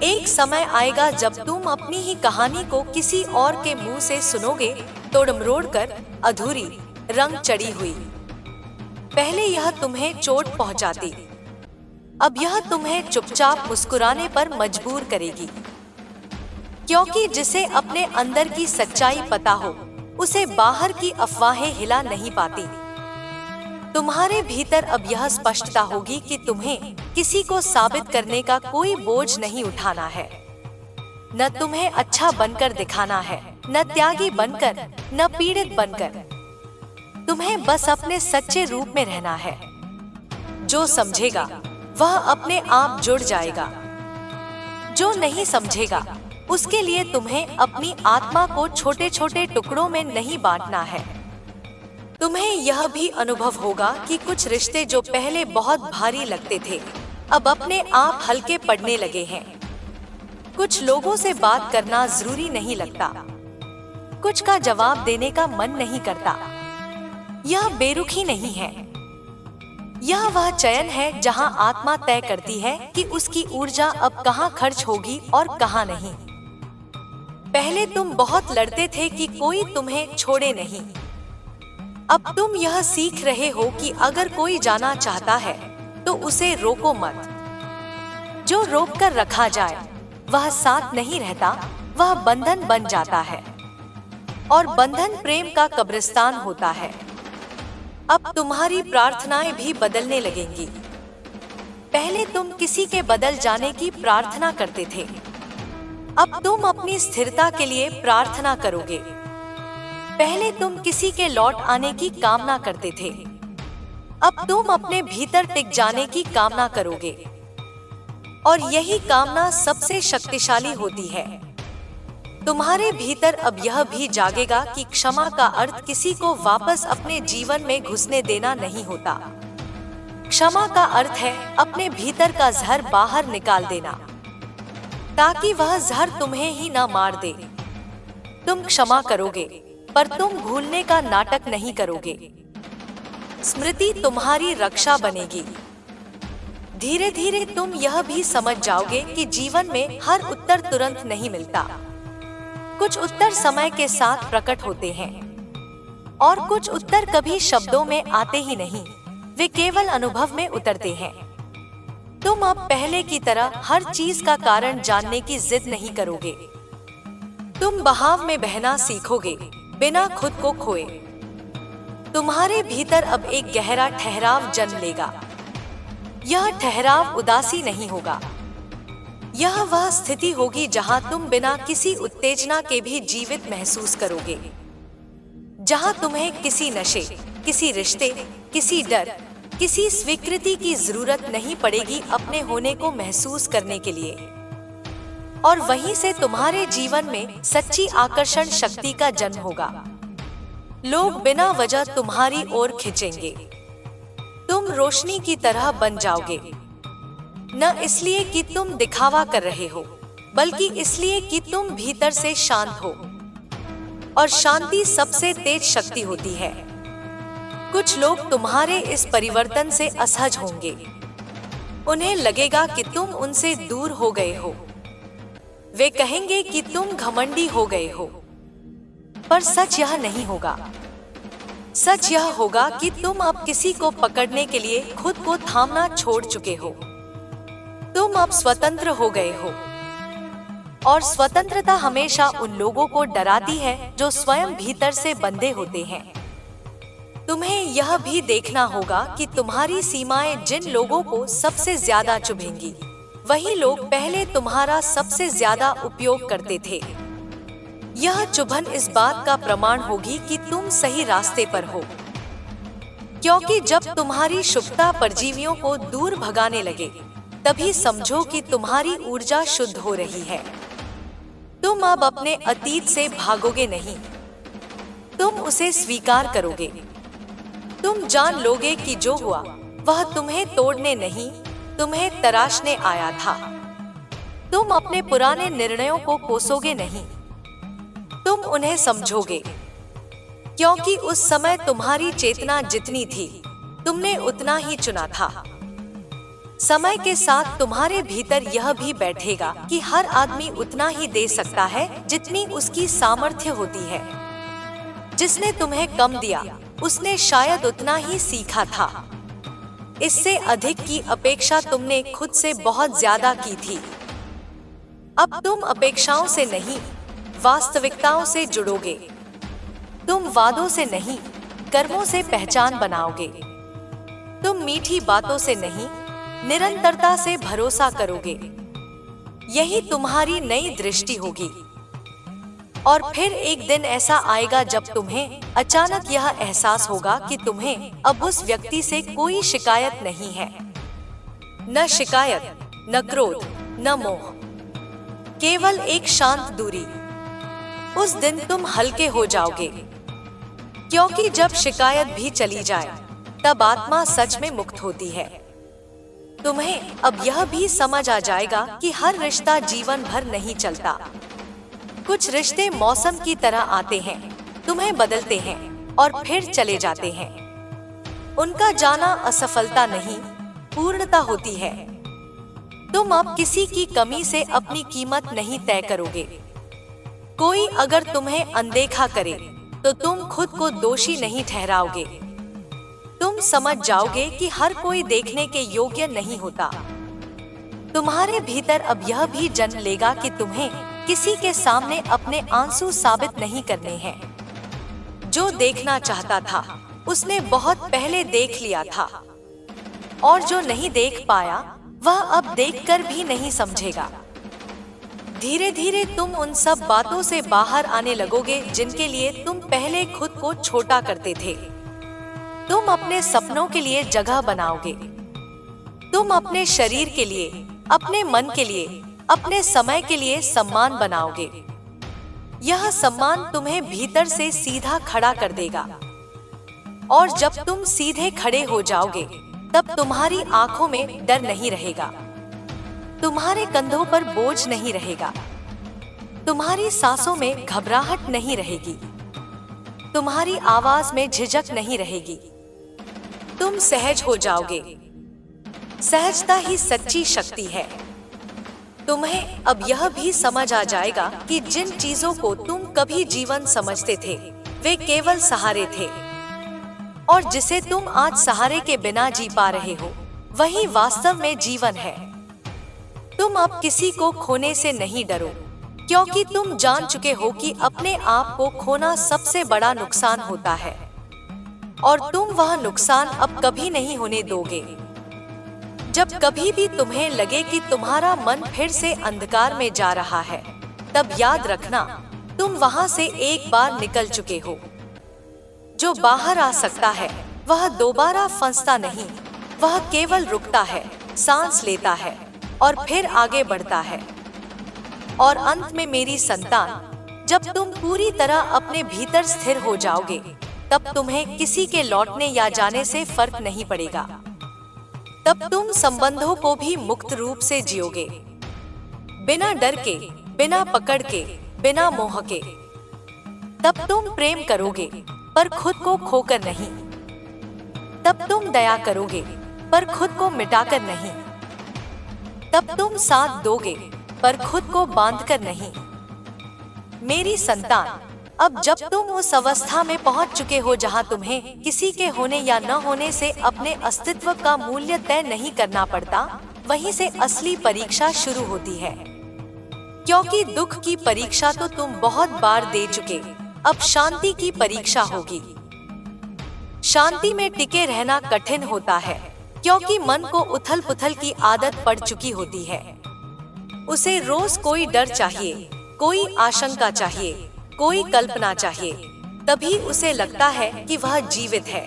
एक समय आएगा जब तुम अपनी ही कहानी को किसी और के मुंह से सुनोगे, तोड़-मरोड़ कर, अधूरी, रंग चढ़ी हुई। पहले यह तुम्हें चोट पहुंचाती, अब यह तुम्हें चुपचाप मुस्कुराने पर मजबूर करेगी। क्योंकि जिसे अपने अंदर की सच्चाई पता हो, उसे बाहर की अफवाहें हिला नहीं पाती। तुम्हारे भीतर अब यह स्पष्टता होगी कि तुम्हें किसी को साबित करने का कोई बोझ नहीं उठाना है। न तुम्हें अच्छा बनकर दिखाना है, न त्यागी बनकर, न पीड़ित बनकर। तुम्हें बस अपने सच्चे रूप में रहना है। जो समझेगा वह अपने आप जुड़ जाएगा, जो नहीं समझेगा उसके लिए तुम्हें अपनी आत्मा को छोटे छोटे टुकड़ों में नहीं बांटना है। तुम्हें यह भी अनुभव होगा कि कुछ रिश्ते जो पहले बहुत भारी लगते थे, अब अपने आप हल्के पड़ने लगे हैं। कुछ लोगों से बात करना जरूरी नहीं लगता, कुछ का जवाब देने का मन नहीं करता। यह बेरुखी नहीं है, यह वह चयन है जहां आत्मा तय करती है कि उसकी ऊर्जा अब कहां खर्च होगी और कहां नहीं। पहले तुम बहुत लड़ते थे कि कोई तुम्हें छोड़े नहीं। अब तुम यह सीख रहे हो कि अगर कोई जाना चाहता है तो उसे रोको मत। जो रोक कर रखा जाए वह साथ नहीं रहता, वह बंधन बन जाता है, और बंधन प्रेम का कब्रिस्तान होता है। अब तुम्हारी प्रार्थनाएं भी बदलने लगेंगी। पहले तुम किसी के बदल जाने की प्रार्थना करते थे, अब तुम अपनी स्थिरता के लिए प्रार्थना करोगे। पहले तुम किसी के लौट आने की कामना करते थे, अब तुम अपने भीतर टिक जाने की कामना करोगे। और यही कामना सबसे शक्तिशाली होती है। तुम्हारे भीतर अब यह भी जागेगा कि क्षमा का अर्थ किसी को वापस अपने जीवन में घुसने देना नहीं होता। क्षमा का अर्थ है अपने भीतर का जहर बाहर निकाल देना, ताकि वह जहर तुम्हें ही ना मार दे। तुम क्षमा करोगे, पर तुम भूलने का नाटक नहीं करोगे। स्मृति तुम्हारी रक्षा बनेगी। धीरे धीरे तुम यह भी समझ जाओगे कि जीवन में हर उत्तर तुरंत नहीं मिलता। कुछ उत्तर समय के साथ प्रकट होते हैं, और कुछ उत्तर कभी शब्दों में आते ही नहीं, वे केवल अनुभव में उतरते हैं। तुम अब पहले की तरह हर चीज का कारण जानने की जिद नहीं करोगे। तुम बहाव में बहना सीखोगे, बिना खुद को खोए। तुम्हारे भीतर अब एक गहरा ठहराव जन्म लेगा। यह ठहराव उदासी नहीं होगा, यह वह स्थिति होगी जहां तुम बिना किसी उत्तेजना के भी जीवित महसूस करोगे, जहां तुम्हें किसी नशे, किसी रिश्ते, किसी डर, किसी स्वीकृति की जरूरत नहीं पड़ेगी अपने होने को महसूस करने के लिए। और वहीं से तुम्हारे जीवन में सच्ची आकर्षण शक्ति का जन्म होगा। लोग बिना वजह तुम्हारी ओर खिंचेंगे। तुम रोशनी की तरह बन जाओगे, न इसलिए कि तुम दिखावा कर रहे हो, बल्कि इसलिए कि तुम भीतर से शांत हो। और शांति सबसे तेज शक्ति होती है। कुछ लोग तुम्हारे इस परिवर्तन से असहज होंगे। उन्हें लगेगा कि तुम उनसे दूर हो गए हो। वे कहेंगे कि तुम घमंडी हो गए हो। पर सच यह नहीं होगा। सच यह होगा कि तुम अब किसी को पकड़ने के लिए खुद को थामना छोड़ चुके हो। तुम अब स्वतंत्र हो गए हो। और स्वतंत्रता हमेशा उन लोगों को डराती है जो स्वयं भीतर से बंधे होते हैं। तुम्हें यह भी देखना होगा कि तुम्हारी सीमाएं जिन लोगों को सबसे ज्यादा चुभेंगी, वही लोग पहले तुम्हारा सबसे ज्यादा उपयोग करते थे। यह चुभन इस बात का प्रमाण होगी कि तुम सही रास्ते पर हो, क्योंकि जब तुम्हारी शुभता परजीवियों को दूर भगाने लगे तभी समझो कि तुम्हारी ऊर्जा शुद्ध हो रही है। तुम अब अपने अतीत से भागोगे नहीं, तुम उसे स्वीकार करोगे। तुम जान लोगे कि जो हुआ वह तुम्हें तोड़ने नहीं, तुम्हें तराशने आया था। तुम अपने पुराने निर्णयों को कोसोगे नहीं, तुम उन्हें समझोगे, क्योंकि उस समय तुम्हारी चेतना जितनी थी तुमने उतना ही चुना था। समय के साथ तुम्हारे भीतर यह भी बैठेगा कि हर आदमी उतना ही दे सकता है जितनी उसकी सामर्थ्य होती है। जिसने तुम्हें कम दिया उसने शायद उतना ही सीखा था। इससे अधिक की अपेक्षा तुमने खुद से बहुत ज्यादा की थी। अब तुम अपेक्षाओं से नहीं, वास्तविकताओं से जुड़ोगे। तुम वादों से नहीं, कर्मों से पहचान बनाओगे। तुम मीठी बातों से नहीं, निरंतरता से भरोसा करोगे। यही तुम्हारी नई दृष्टि होगी। और फिर एक दिन ऐसा आएगा जब तुम्हें अचानक यह एहसास होगा कि तुम्हें अब उस व्यक्ति से कोई शिकायत नहीं है। न शिकायत, न क्रोध, न मोह, केवल एक शांत दूरी। उस दिन तुम हल्के हो जाओगे, क्योंकि जब शिकायत भी चली जाए तब आत्मा सच में मुक्त होती है। तुम्हें अब यह भी समझ आ जाएगा कि हर रिश्ता जीवन भर नहीं चलता। कुछ रिश्ते मौसम की तरह आते हैं, तुम्हें बदलते हैं और फिर चले जाते हैं। उनका जाना असफलता नहीं, पूर्णता होती है। तुम अब किसी की कमी से अपनी कीमत नहीं तय करोगे। कोई अगर तुम्हें अनदेखा करे तो तुम खुद को दोषी नहीं ठहराओगे। तुम समझ जाओगे कि हर कोई देखने के योग्य नहीं होता। तुम्हारे भीतर अब यह भी जन्म लेगा कि तुम्हें किसी के सामने अपने आंसू साबित नहीं करने हैं। जो देखना चाहता था उसने बहुत पहले देख लिया था, और जो नहीं देख पाया वह अब देखकर भी नहीं समझेगा। धीरे धीरे तुम उन सब बातों से बाहर आने लगोगे जिनके लिए तुम पहले खुद को छोटा करते थे। तुम अपने सपनों के लिए जगह बनाओगे। तुम अपने शरीर के लिए, अपने मन के लिए, अपने समय के लिए सम्मान बनाओगे। यह सम्मान तुम्हें भीतर से सीधा खड़ा कर देगा। और जब तुम सीधे खड़े हो जाओगे तब तुम्हारी आंखों में डर नहीं रहेगा, तुम्हारे कंधों पर बोझ नहीं रहेगा, तुम्हारी सांसों में घबराहट नहीं रहेगी, तुम्हारी आवाज में झिझक नहीं रहेगी। तुम सहज हो जाओगे। सहजता ही सच्ची शक्ति है। तुम्हें अब यह भी समझ आ जाएगा कि जिन चीजों को तुम कभी जीवन समझते थे वे केवल सहारे थे, और जिसे तुम आज सहारे के बिना जी पा रहे हो वही वास्तव में जीवन है। तुम अब किसी को खोने से नहीं डरो, क्योंकि तुम जान चुके हो कि अपने आप को खोना सबसे बड़ा नुकसान होता है, और तुम वह नुकसान अब कभी नहीं होने दोगे। जब कभी भी तुम्हें लगे कि तुम्हारा मन फिर से अंधकार में जा रहा है, तब याद रखना तुम वहां से एक बार निकल चुके हो। जो बाहर आ सकता है वह दोबारा फंसता नहीं, वह केवल रुकता है, सांस लेता है और फिर आगे बढ़ता है। और अंत में मेरी संतान, जब तुम पूरी तरह अपने भीतर स्थिर हो जाओगे तब तुम्हें किसी के लौटने या जाने से फर्क नहीं पड़ेगा। तब तुम संबंधों को भी मुक्त रूप से जियोगे, बिना डर के, बिना पकड़ के, बिना मोह के। तब तुम प्रेम करोगे पर खुद को खोकर नहीं। तब तुम दया करोगे पर खुद को मिटाकर नहीं। तब तुम साथ दोगे पर खुद को बांधकर नहीं। मेरी संतान, अब जब तुम उस अवस्था में पहुंच चुके हो जहां तुम्हें किसी के होने या न होने से अपने अस्तित्व का मूल्य तय नहीं करना पड़ता, वहीं से असली परीक्षा शुरू होती है। क्योंकि दुख की परीक्षा तो तुम बहुत बार दे चुके, अब शांति की परीक्षा होगी। शांति में टिके रहना कठिन होता है, क्योंकि मन को उथल पुथल की आदत पड़ चुकी होती है। उसे रोज कोई डर चाहिए, कोई आशंका चाहिए, कोई कल्पना चाहिए, तभी उसे लगता है कि वह जीवित है।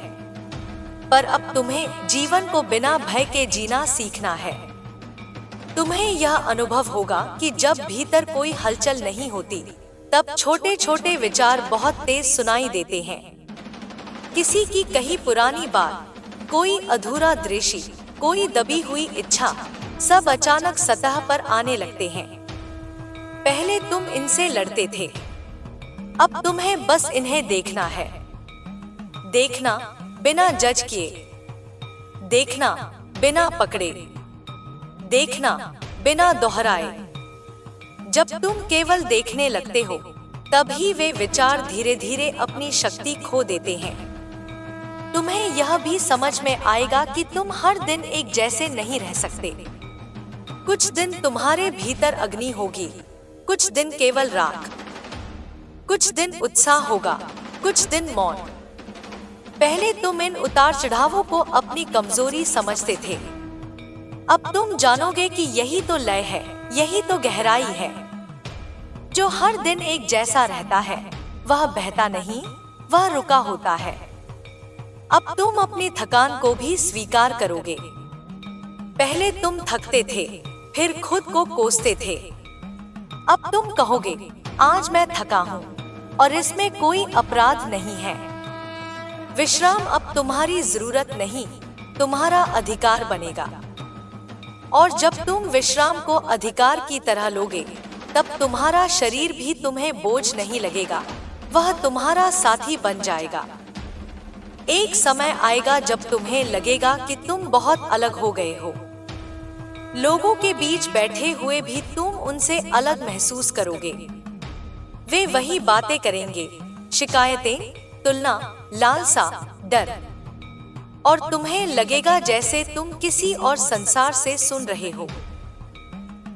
पर अब तुम्हें जीवन को बिना भय के जीना सीखना है। तुम्हें यह अनुभव होगा कि जब भीतर कोई हलचल नहीं होती, तब छोटे छोटे विचार बहुत तेज सुनाई देते हैं। किसी की कही पुरानी बात, कोई अधूरा दृश्य, कोई दबी हुई इच्छा, सब अचानक सतह पर आने लगते हैं। पहले तुम इनसे लड़ते थे, अब तुम्हें बस इन्हें देखना है। देखना बिना जज किए, देखना बिना पकड़े, देखना बिना दोहराए। जब तुम केवल देखने लगते हो, तभी वे विचार धीरे धीरे अपनी शक्ति खो देते हैं। तुम्हें यह भी समझ में आएगा कि तुम हर दिन एक जैसे नहीं रह सकते। कुछ दिन तुम्हारे भीतर अग्नि होगी, कुछ दिन केवल राख, कुछ दिन उत्साह होगा, कुछ दिन मौन। पहले तुम इन उतार चढ़ावों को अपनी कमजोरी समझते थे। अब तुम जानोगे कि यही तो लय है, यही तो गहराई है। जो हर दिन एक जैसा रहता है, वह बहता नहीं, वह रुका होता है। अब तुम अपनी थकान को भी स्वीकार करोगे। पहले तुम थकते थे, फिर खुद को कोसते थे। अब तुम कहोगे, आज मैं थका हूँ और इसमें कोई अपराध नहीं है। विश्राम अब तुम्हारी जरूरत नहीं, तुम्हारा अधिकार बनेगा। और जब तुम विश्राम को अधिकार की तरह लोगे, तब तुम्हारा शरीर भी तुम्हें बोझ नहीं लगेगा, वह तुम्हारा साथी बन जाएगा। एक समय आएगा जब तुम्हें लगेगा कि तुम बहुत अलग हो गए हो। लोगों के बीच बैठे हुए भी तुम उनसे अलग महसूस करोगे। वे वही बातें करेंगे, शिकायतें, तुलना, लालसा, डर, और तुम्हें लगेगा जैसे तुम किसी और संसार से सुन रहे हो।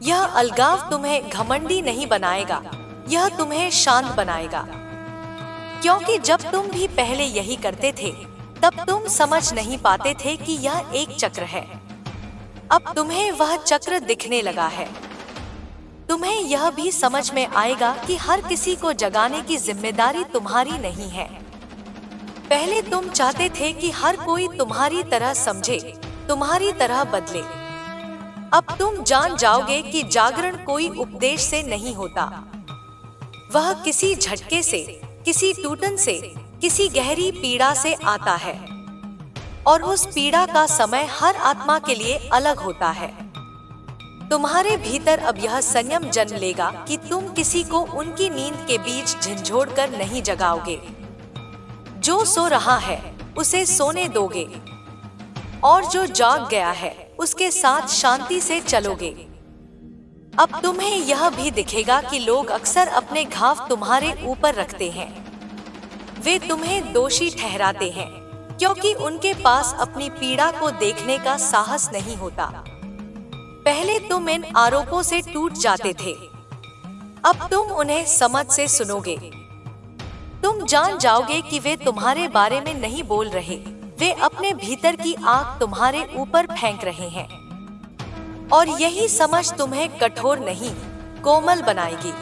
यह अलगाव तुम्हें घमंडी नहीं बनाएगा, यह तुम्हें शांत बनाएगा। क्योंकि जब तुम भी पहले यही करते थे, तब तुम समझ नहीं पाते थे कि यह एक चक्र है। अब तुम्हें वह चक्र दिखने लगा है। तुम्हें यह भी समझ में आएगा कि हर किसी को जगाने की जिम्मेदारी तुम्हारी नहीं है। पहले तुम चाहते थे कि हर कोई तुम्हारी तरह समझे, तुम्हारी तरह बदले। अब तुम जान जाओगे कि जागरण कोई उपदेश से नहीं होता, वह किसी झटके से, किसी टूटन से, किसी गहरी पीड़ा से आता है। और उस पीड़ा का समय हर आत्मा के लिए अलग होता है। तुम्हारे भीतर अब यह संयम जन्म लेगा कि तुम किसी को उनकी नींद के बीच झंझोड़कर नहीं जगाओगे। जो सो रहा है उसे सोने दोगे, और जो जाग गया है उसके साथ शांति से चलोगे। अब तुम्हें यह भी दिखेगा कि लोग अक्सर अपने घाव तुम्हारे ऊपर रखते हैं। वे तुम्हें दोषी ठहराते हैं, क्योंकि उनके पास अपनी पीड़ा को देखने का साहस नहीं होता। पहले तुम इन आरोपों से टूट जाते थे, अब तुम उन्हें समझ से सुनोगे। तुम जान जाओगे कि वे तुम्हारे बारे में नहीं बोल रहे, वे अपने भीतर की आग तुम्हारे ऊपर फेंक रहे हैं। और यही समझ तुम्हें कठोर नहीं, कोमल बनाएगी।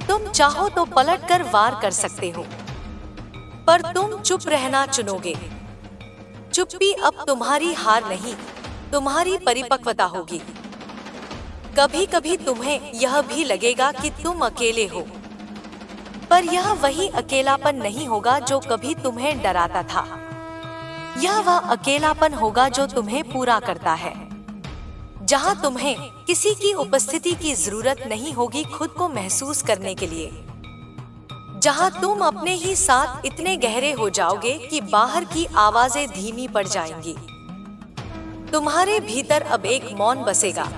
तुम चाहो तो पलटकर वार कर सकते हो, पर तुम चुप रहना चुनोगे। चुप्पी अब तुम्हारी हार नहीं, तुम्हारी परिपक्वता होगी। कभी कभी तुम्हें यह भी लगेगा कि तुम अकेले हो, पर यह वही अकेलापन नहीं होगा जो कभी तुम्हें डराता था। यह वह अकेलापन होगा जो तुम्हें पूरा करता है, जहां तुम्हें किसी की उपस्थिति की जरूरत नहीं होगी खुद को महसूस करने के लिए। जहां तुम अपने ही साथ इतने गहरे हो जाओगे कि बाहर की आवाजें धीमी पड़ जाएंगी। तुम्हारे भीतर अब एक मौन बसेगा।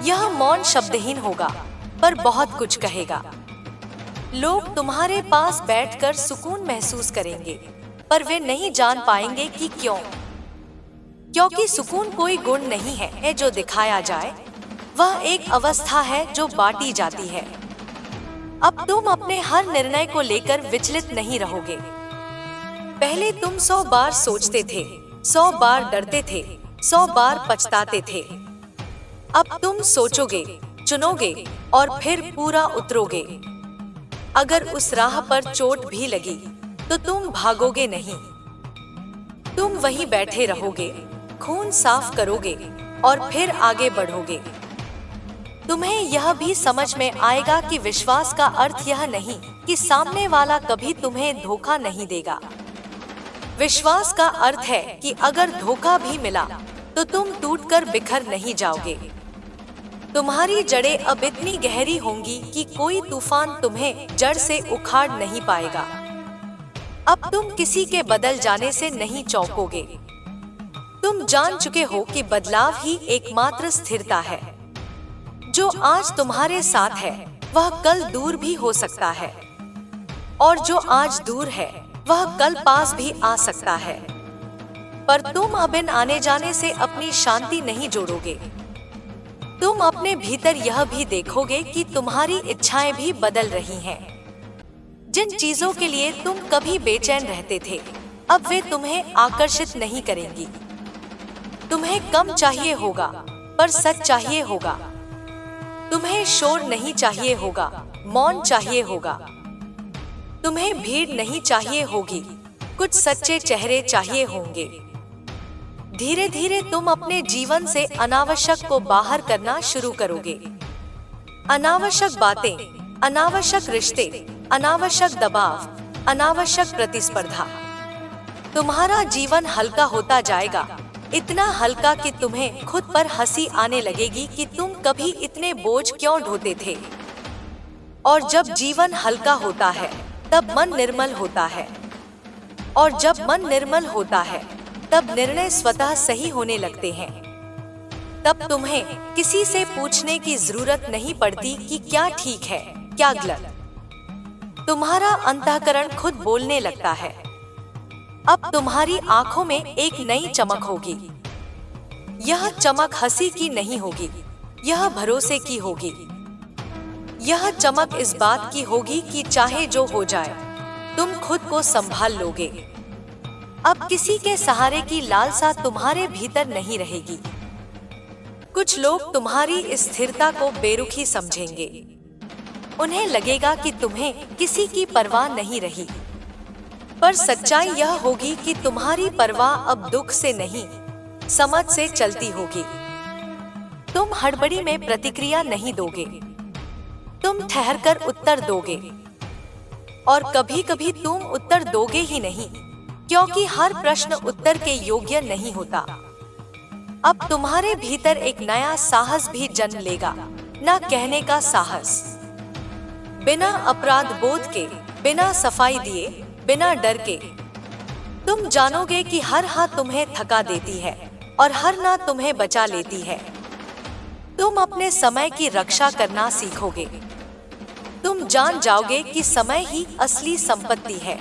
यह मौन शब्दहीन होगा, पर बहुत कुछ कहेगा। लोग तुम्हारे पास बैठकर सुकून महसूस करेंगे, पर वे नहीं जान पाएंगे कि क्यों। क्योंकि सुकून कोई गुण नहीं है जो दिखाया जाए, वह एक अवस्था है जो बांटी जाती है। अब तुम अपने हर निर्णय को लेकर विचलित नहीं रहोगे। पहले तुम 100 बार सोचते थे, 100 बार डरते थे, 100 बार पछताते थे। अब तुम सोचोगे, चुनोगे और फिर पूरा उतरोगे। अगर उस राह पर चोट भी लगी तो तुम भागोगे नहीं। तुम वहीं बैठे रहोगे, खून साफ करोगे और फिर आगे बढ़ोगे। तुम्हें यह भी समझ में आएगा कि विश्वास का अर्थ यह नहीं कि सामने वाला कभी तुम्हें धोखा नहीं देगा। विश्वास का अर्थ है कि अगर धोखा भी मिला तो तुम टूटकर बिखर नहीं जाओगे। तुम्हारी जड़ें अब इतनी गहरी होंगी कि कोई तूफान तुम्हें जड़ से उखाड़ नहीं पाएगा। अब तुम किसी के बदल जाने से नहीं चौंकोगे। तुम जान चुके हो कि बदलाव ही एकमात्र स्थिरता है। जो आज तुम्हारे साथ है वह कल दूर भी हो सकता है, और जो आज दूर है वह कल पास भी आ सकता है। पर तुम अब इन आने जाने से अपनी शांति नहीं जोड़ोगे। तुम अपने भीतर यह भी देखोगे कि तुम्हारी इच्छाएं भी बदल रही हैं। जिन चीजों के लिए तुम कभी बेचैन रहते थे, अब वे तुम्हें आकर्षित नहीं करेंगी। तुम्हें कम चाहिए होगा, पर सच चाहिए होगा। तुम्हें शोर नहीं चाहिए होगा, मौन चाहिए होगा। तुम्हें भीड़ नहीं चाहिए होगी, कुछ सच्चे चेहरे चाहिए होंगे। धीरे धीरे तुम अपने जीवन से अनावश्यक को बाहर करना शुरू करोगे। अनावश्यक बातें, अनावश्यक रिश्ते, अनावश्यक दबाव, अनावश्यक प्रतिस्पर्धा। तुम्हारा जीवन हल्का होता जाएगा, इतना हल्का कि तुम्हें खुद पर हंसी आने लगेगी कि तुम कभी इतने बोझ क्यों ढोते थे। और जब जीवन हल्का होता है तब मन निर्मल होता है, और जब मन निर्मल होता है तब निर्णय स्वतः सही होने लगते हैं। तब तुम्हें किसी से पूछने की जरूरत नहीं पड़ती कि क्या ठीक है, क्या गलत। तुम्हारा अंतःकरण खुद बोलने लगता है। अब तुम्हारी आंखों में एक नई चमक होगी। यह चमक हंसी की नहीं होगी, यह भरोसे की होगी। यह चमक इस बात की होगी कि चाहे जो हो जाए तुम खुद को संभाल लोगे। अब किसी के सहारे की लालसा तुम्हारे भीतर नहीं रहेगी। कुछ लोग तुम्हारी इस स्थिरता को बेरुखी समझेंगे। उन्हें लगेगा कि तुम्हें किसी की परवाह नहीं रही, पर सच्चाई यह होगी कि तुम्हारी परवाह अब दुख से नहीं, समझ से चलती होगी। तुम हड़बड़ी में प्रतिक्रिया नहीं दोगे, तुम ठहरकर उत्तर दोगे। और कभी कभी तुम उत्तर दोगे ही नहीं, क्योंकि हर प्रश्न उत्तर के योग्य नहीं होता। अब तुम्हारे भीतर एक नया साहस भी जन्म लेगा, न कहने का साहस। बिना अपराध बोध के, बिना सफाई दिए, बिना डर के। तुम जानोगे कि हर हाँ तुम्हें थका देती है और हर ना तुम्हें बचा लेती है। तुम अपने समय की रक्षा करना सीखोगे। तुम जान जाओगे कि समय ही असली संपत्ति है।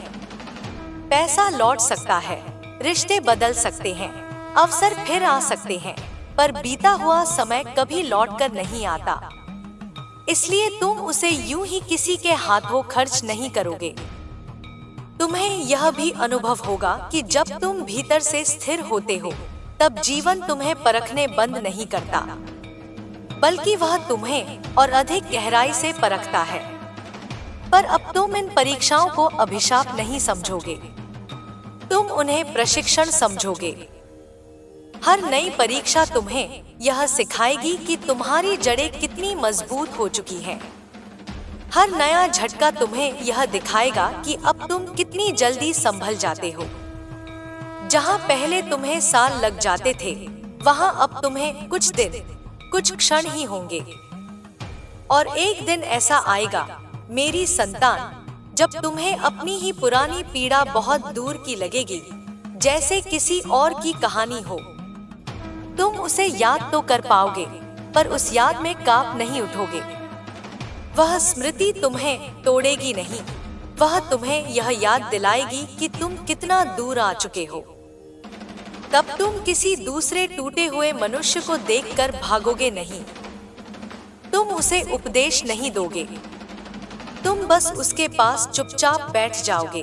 पैसा लौट सकता है, रिश्ते बदल सकते हैं, अवसर फिर आ सकते हैं, पर बीता हुआ समय कभी लौटकर नहीं आता। इसलिए तुम उसे यूं ही किसी के हाथों खर्च नहीं करोगे। तुम्हें यह भी अनुभव होगा कि जब तुम भीतर से स्थिर होते हो तब जीवन तुम्हें परखने बंद नहीं करता, बल्कि वह तुम्हें और अधिक गहराई से परखता है। पर अब तुम इन परीक्षाओं को अभिशाप नहीं समझोगे, तुम उन्हें प्रशिक्षण समझोगे। हर नई परीक्षा तुम्हें यह सिखाएगी कि तुम्हारी जड़ें कितनी मजबूत हो चुकी हैं। हर नया झटका तुम्हें यह दिखाएगा कि अब तुम कितनी जल्दी संभल जाते हो। जहां पहले तुम्हें साल लग जाते थे, वहां अब तुम्हें कुछ दिन, कुछ क्षण ही होंगे। और एक दिन ऐसा आएगा मेरी संतान, जब तुम्हें अपनी ही पुरानी पीड़ा बहुत दूर की लगेगी, जैसे किसी और की कहानी हो। तुम उसे याद तो कर पाओगे, पर उस याद में कांप नहीं उठोगे। वह स्मृति तुम्हें तोड़ेगी नहीं, वह तुम्हें यह याद दिलाएगी कि तुम कितना दूर आ चुके हो। तब तुम किसी दूसरे टूटे हुए मनुष्य को देखकर भागोगे नहीं, तुम उसे उपदेश नहीं दोगे, तुम बस उसके पास चुपचाप बैठ जाओगे।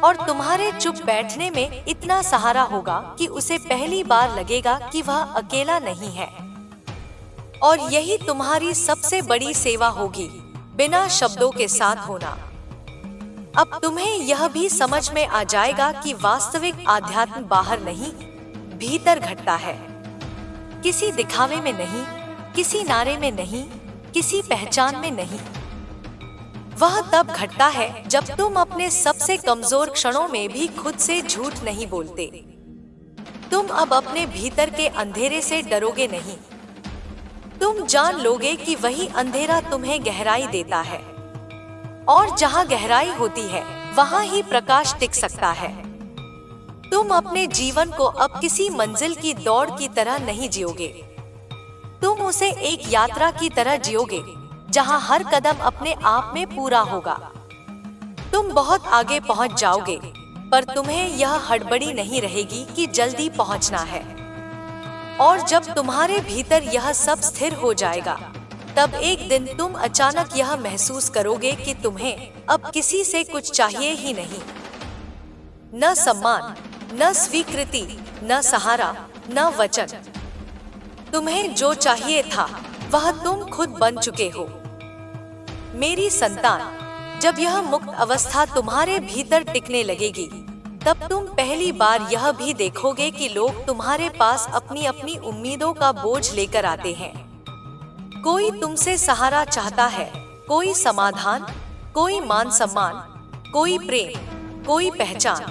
और तुम्हारे चुप बैठने में इतना सहारा होगा कि उसे पहली बार लगेगा कि वह अकेला नहीं है। और यही तुम्हारी सबसे बड़ी सेवा होगी, बिना शब्दों के साथ होना। अब तुम्हें यह भी समझ में आ जाएगा कि वास्तविक आध्यात्म बाहर नहीं, भीतर घटता है। किसी दिखावे में नहीं, किसी नारे में नहीं, किसी पहचान में नहीं। वह तब घटता है जब तुम अपने सबसे कमजोर क्षणों में भी खुद से झूठ नहीं बोलते। तुम अब अपने भीतर के अंधेरे से डरोगे नहीं। तुम जान लोगे कि वही अंधेरा तुम्हें गहराई देता है, और जहाँ गहराई होती है वहाँ ही प्रकाश टिक सकता है। तुम अपने जीवन को अब किसी मंजिल की दौड़ की तरह नहीं जियोगे। तुम उसे एक यात्रा की तरह जियोगे, जहाँ हर कदम अपने आप में पूरा होगा। तुम बहुत आगे पहुँच जाओगे, पर तुम्हें यह हड़बड़ी नहीं रहेगी कि जल्दी पहुँचना है। और जब तुम्हारे भीतर यह सब स्थिर हो जाएगा, तब एक दिन तुम अचानक यह महसूस करोगे कि तुम्हें अब किसी से कुछ चाहिए ही नहीं। न सम्मान, न स्वीकृति, न सहारा, न वचन। तुम्हें जो चाहिए था वह तुम खुद बन चुके हो। मेरी संतान, जब यह मुक्त अवस्था तुम्हारे भीतर टिकने लगेगी, तब तुम पहली बार यह भी देखोगे कि लोग तुम्हारे पास अपनी अपनी उम्मीदों का बोझ लेकर आते हैं। कोई तुमसे सहारा चाहता है, कोई समाधान, कोई मान सम्मान, कोई प्रेम, कोई पहचान।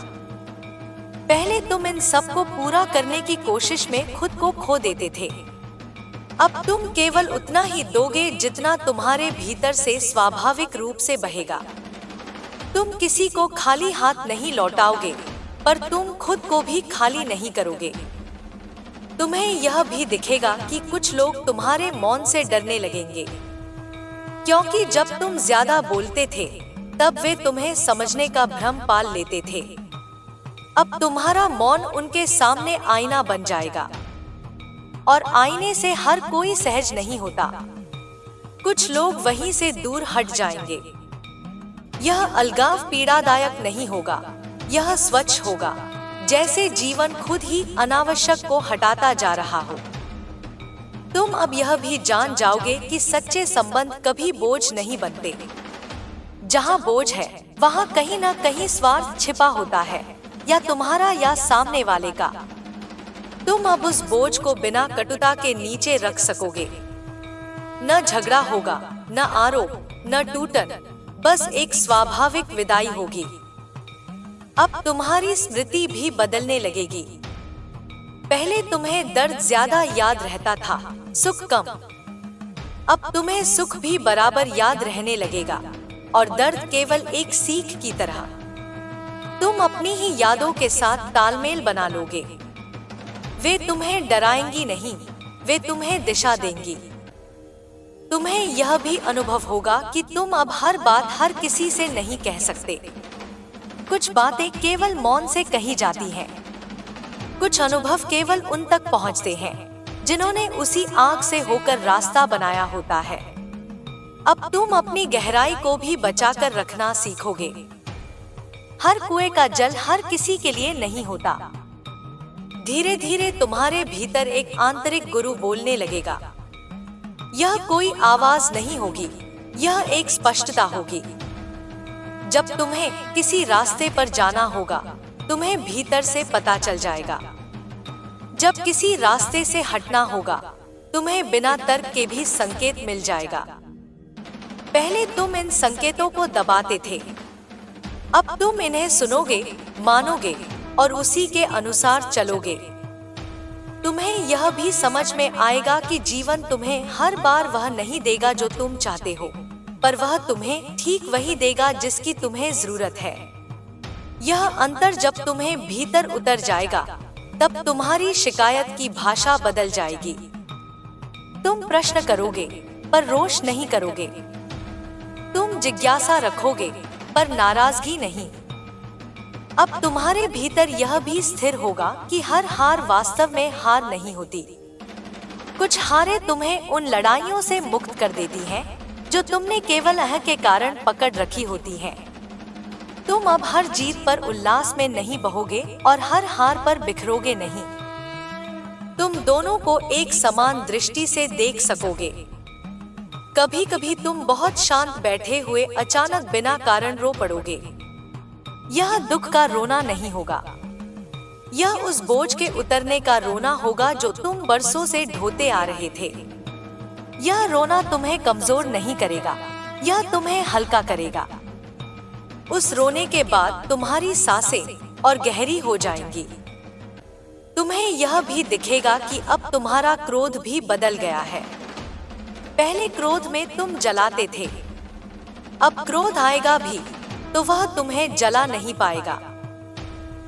पहले तुम इन सब को पूरा करने की कोशिश में खुद को खो देते थे। अब तुम केवल उतना ही दोगे जितना तुम्हारे भीतर से स्वाभाविक रूप से बहेगा। तुम किसी को खाली हाथ नहीं लौटाओगे, पर तुम खुद को भी खाली नहीं करोगे। तुम्हें यह भी दिखेगा कि कुछ लोग तुम्हारे मौन से डरने लगेंगे, क्योंकि जब तुम ज्यादा बोलते थे तब वे तुम्हें समझने का भ्रम पाल लेते थे। अब तुम्हारा मौन उनके सामने आईना बन जाएगा, और आईने से हर कोई सहज नहीं होता। कुछ लोग वहीं से दूर हट जाएंगे। यह अलगाव पीड़ादायक नहीं होगा, यह स्वच्छ होगा, जैसे जीवन खुद ही अनावश्यक को हटाता जा रहा हो। तुम अब यह भी जान जाओगे कि सच्चे संबंध कभी बोझ नहीं बनते। जहाँ बोझ है वहाँ कहीं न कहीं स्वार्थ छिपा होता है, या तुम्हारा या सामने वाले का। तुम अब उस बोझ को बिना कटुता के नीचे रख सकोगे। न झगड़ा होगा, न आरोप, न टूटन, बस एक स्वाभाविक विदाई होगी। अब तुम्हारी स्मृति भी बदलने लगेगी। पहले तुम्हें दर्द ज्यादा याद रहता था, सुख कम। अब तुम्हें सुख भी बराबर याद रहने लगेगा, और दर्द केवल एक सीख की तरह। तुम अपनी ही यादों के साथ तालमेल बना लोगे। वे तुम्हें डराएंगी नहीं, वे तुम्हें दिशा देंगी। तुम्हें यह भी अनुभव होगा कि तुम अब हर बात हर किसी से नहीं कह सकते। कुछ बातें केवल मौन से कही जाती हैं। कुछ अनुभव केवल उन तक पहुंचते हैं जिन्होंने उसी आग से होकर रास्ता बनाया होता है। अब तुम अपनी गहराई को भी बचाकर रखना सीखोगे। हर कुएं का जल हर किसी के लिए नहीं होता। धीरे धीरे तुम्हारे भीतर एक आंतरिक गुरु बोलने लगेगा। यह कोई आवाज नहीं होगी, यह एक स्पष्टता होगी। जब तुम्हें किसी रास्ते पर जाना होगा, तुम्हें भीतर से पता चल जाएगा। जब किसी रास्ते से हटना होगा, तुम्हें बिना तर्क के भी संकेत मिल जाएगा। पहले तुम इन संकेतों को दबाते थे, अब तुम इन्हें सुनोगे, मानोगे और उसी के अनुसार चलोगे। तुम्हें यह भी समझ में आएगा कि जीवन तुम्हें हर बार वह नहीं देगा जो तुम चाहते हो, पर वह तुम्हें ठीक वही देगा जिसकी तुम्हें जरूरत है। यह अंतर जब तुम्हें भीतर उतर जाएगा, तब तुम्हारी शिकायत की भाषा बदल जाएगी। तुम प्रश्न करोगे पर रोष नहीं करोगे। तुम जिज्ञासा रखोगे पर नाराजगी नहीं। अब तुम्हारे भीतर यह भी स्थिर होगा कि हर हार वास्तव में हार नहीं होती। कुछ हारें तुम्हें उन लड़ाइयों से मुक्त कर देती हैं जो तुमने केवल अह के कारण पकड़ रखी होती हैं। तुम अब हर जीत पर उल्लास में नहीं बहोगे और हर हार पर बिखरोगे नहीं। तुम दोनों को एक समान दृष्टि से देख सकोगे। कभी कभी तुम बहुत शांत बैठे हुए अचानक बिना कारण रो पड़ोगे। यह दुख का रोना नहीं होगा, यह उस बोझ के उतरने का रोना होगा जो तुम बरसों से ढोते आ रहे थे। यह रोना तुम्हें कमजोर नहीं करेगा, यह तुम्हें हल्का करेगा। उस रोने के बाद तुम्हारी सांसें और गहरी हो जाएंगी। तुम्हें यह भी दिखेगा कि अब तुम्हारा क्रोध भी बदल गया है। पहले क्रोध में तुम जलाते थे, अब क्रोध आएगा भी तो वह तुम्हें जला नहीं पाएगा।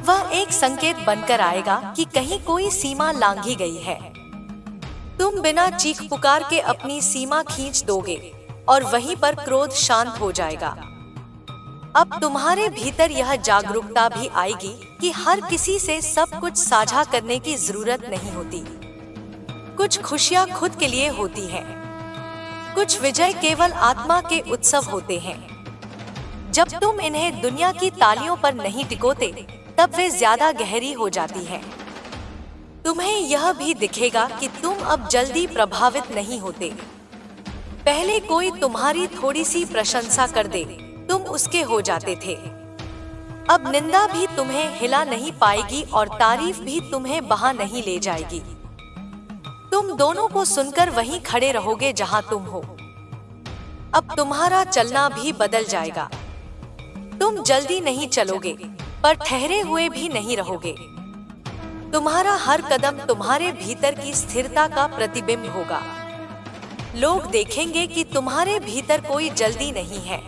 वह एक संकेत बनकर आएगा कि कहीं कोई सीमा लांघी गई है। तुम बिना चीख पुकार के अपनी सीमा खींच दोगे और वहीं पर क्रोध शांत हो जाएगा। अब तुम्हारे भीतर यह जागरूकता भी आएगी कि हर किसी से सब कुछ साझा करने की जरूरत नहीं होती। कुछ खुशियां खुद के लिए होती हैं, कुछ विजय केवल आत्मा के उत्सव होते हैं। जब तुम इन्हें दुनिया की तालियों पर नहीं टिकोते, तब वे ज्यादा गहरी हो जाती हैं। तुम्हें यह भी दिखेगा कि तुम अब जल्दी प्रभावित नहीं होते। पहले कोई तुम्हारी थोड़ी सी प्रशंसा कर दे, तुम उसके हो जाते थे। अब निंदा भी तुम्हें हिला नहीं पाएगी और तारीफ भी तुम्हें बहा नहीं ले जाएगी। तुम दोनों को सुनकर वहीं खड़े रहोगे जहां तुम हो। अब तुम्हारा चलना भी बदल जाएगा। तुम जल्दी नहीं चलोगे, पर ठहरे हुए भी नहीं रहोगे। तुम्हारा हर कदम तुम्हारे भीतर की स्थिरता का प्रतिबिंब होगा। लोग देखेंगे कि तुम्हारे भीतर कोई जल्दी नहीं है,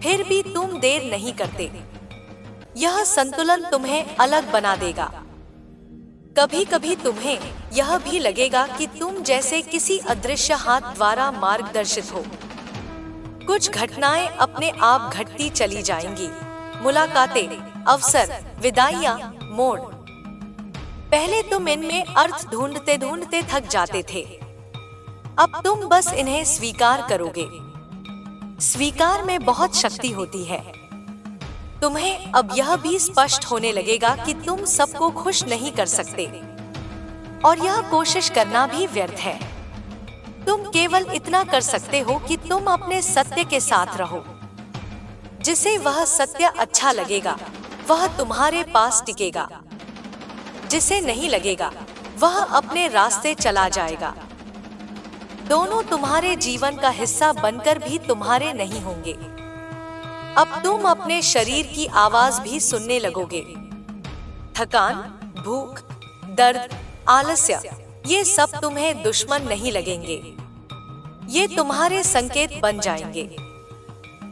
फिर भी तुम देर नहीं करते। यह संतुलन तुम्हें अलग बना देगा। कभी कभी तुम्हें यह भी लगेगा कि तुम जैसे किसी अदृश्य हाथ द्वारा मार्गदर्शित हो। कुछ घटनाएं अपने आप घटती चली जाएंगी। मुलाकातें, अवसर, विदाइयां, मोड़। पहले तुम इनमें अर्थ ढूंढते ढूंढते थक जाते थे, अब तुम बस इन्हें स्वीकार करोगे। स्वीकार में बहुत शक्ति होती है। तुम्हें अब यह भी स्पष्ट होने लगेगा कि तुम सबको खुश नहीं कर सकते, और यह कोशिश करना भी व्यर्थ है। तुम केवल इतना कर सकते हो कि तुम अपने सत्य के साथ रहो। जिसे वह सत्य अच्छा लगेगा, वह तुम्हारे पास टिकेगा। जिसे नहीं लगेगा, वह अपने रास्ते चला जाएगा। दोनों तुम्हारे जीवन का हिस्सा बनकर भी तुम्हारे नहीं होंगे। अब तुम अपने शरीर की आवाज भी सुनने लगोगे। थकान, भूख, दर्द, आलस्य, ये सब तुम्हें दुश्मन नहीं लगेंगे। ये तुम्हारे संकेत बन जाएंगे।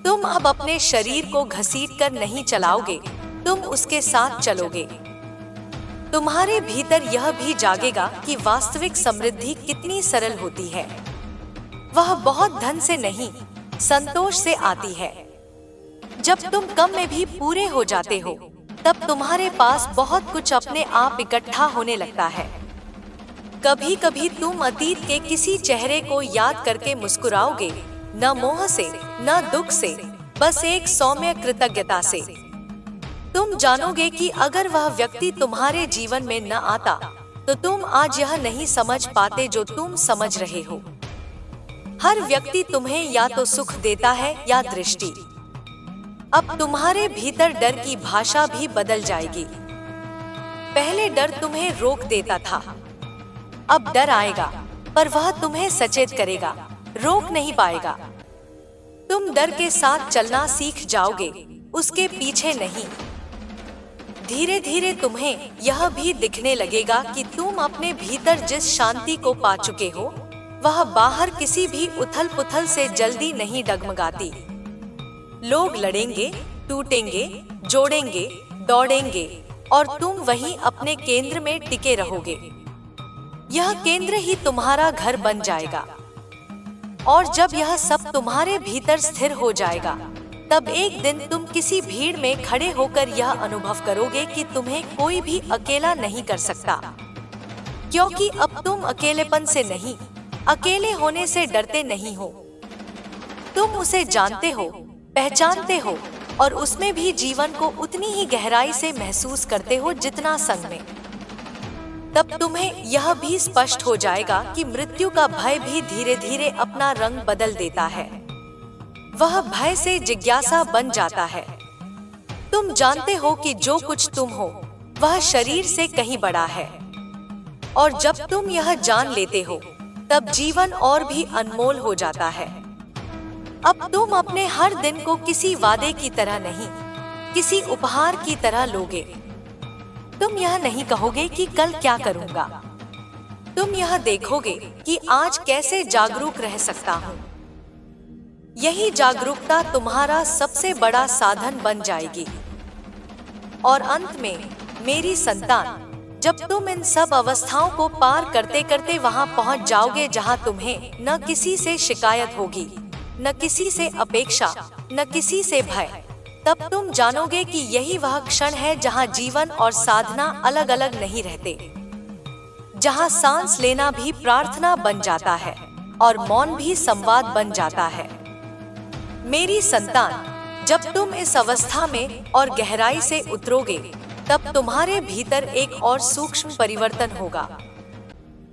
तुम अब अपने शरीर को घसीट कर नहीं चलाओगे, तुम उसके साथ चलोगे। तुम्हारे भीतर यह भी जागेगा कि वास्तविक समृद्धि कितनी सरल होती है। वह बहुत धन से नहीं, संतोष से आती है। जब तुम कम में भी पूरे हो जाते हो, तब तुम्हारे पास बहुत कुछ अपने आप इकट्ठा होने लगता है। कभी कभी तुम अतीत के किसी चेहरे को याद करके मुस्कुराओगे, न मोह से, न दुख से, बस एक सौम्य कृतज्ञता से। तुम जानोगे कि अगर वह व्यक्ति तुम्हारे जीवन में न आता, तो तुम आज यह नहीं समझ पाते जो तुम समझ रहे हो। हर व्यक्ति तुम्हें या तो सुख देता है या दृष्टि। अब तुम्हारे भीतर डर की भाषा भी बदल जाएगी। पहले डर तुम्हें रोक देता था, अब डर आएगा, पर वह तुम्हें सचेत करेगा, रोक नहीं पाएगा। तुम डर के साथ चलना सीख जाओगे, उसके पीछे नहीं। धीरे धीरे तुम्हें यह भी दिखने लगेगा कि तुम अपने भीतर जिस शांति को पा चुके हो, वह बाहर किसी भी उथल पुथल से जल्दी नहीं डगमगाती। लोग लड़ेंगे, टूटेंगे, जोड़ेंगे, दौड़ेंगे, और तुम वहीं अपने केंद्र में टिके रहोगे। यह केंद्र ही तुम्हारा घर बन जाएगा। और जब यह सब तुम्हारे भीतर स्थिर हो जाएगा, तब एक दिन तुम किसी भीड़ में खड़े होकर यह अनुभव करोगे कि तुम्हें कोई भी अकेला नहीं कर सकता, क्योंकि अब तुम अकेलेपन से नहीं, अकेले होने से डरते नहीं हो। तुम उसे जानते हो, पहचानते हो, और उसमें भी जीवन को उतनी ही गहराई से महसूस करते हो जितना संग में। तब तुम्हें यह भी स्पष्ट हो जाएगा कि मृत्यु का भय भी धीरे धीरे अपना रंग बदल देता है। वह भय से जिज्ञासा बन जाता है। तुम जानते हो कि जो कुछ तुम हो वह शरीर से कहीं बड़ा है, और जब तुम यह जान लेते हो तब जीवन और भी अनमोल हो जाता है। अब तुम अपने हर दिन को किसी वादे की तरह नहीं, किसी उपहार की तरह लोगे। तुम यह नहीं कहोगे कि कल क्या करूंगा। तुम यह देखोगे कि आज कैसे जागरूक रह सकता हूँ। यही जागरूकता तुम्हारा सबसे बड़ा साधन बन जाएगी। और अंत में मेरी संतान, जब तुम इन सब अवस्थाओं को पार करते करते वहां पहुंच जाओगे जहां तुम्हें न किसी से शिकायत होगी, न किसी से अपेक्षा, न किसी से भय, तब तुम जानोगे कि यही वह क्षण है जहां जीवन और साधना अलग अलग नहीं रहते, जहां सांस लेना भी प्रार्थना बन जाता है और मौन भी संवाद बन जाता है। मेरी संतान, जब तुम इस अवस्था में और गहराई से उतरोगे तब तुम्हारे भीतर एक और सूक्ष्म परिवर्तन होगा।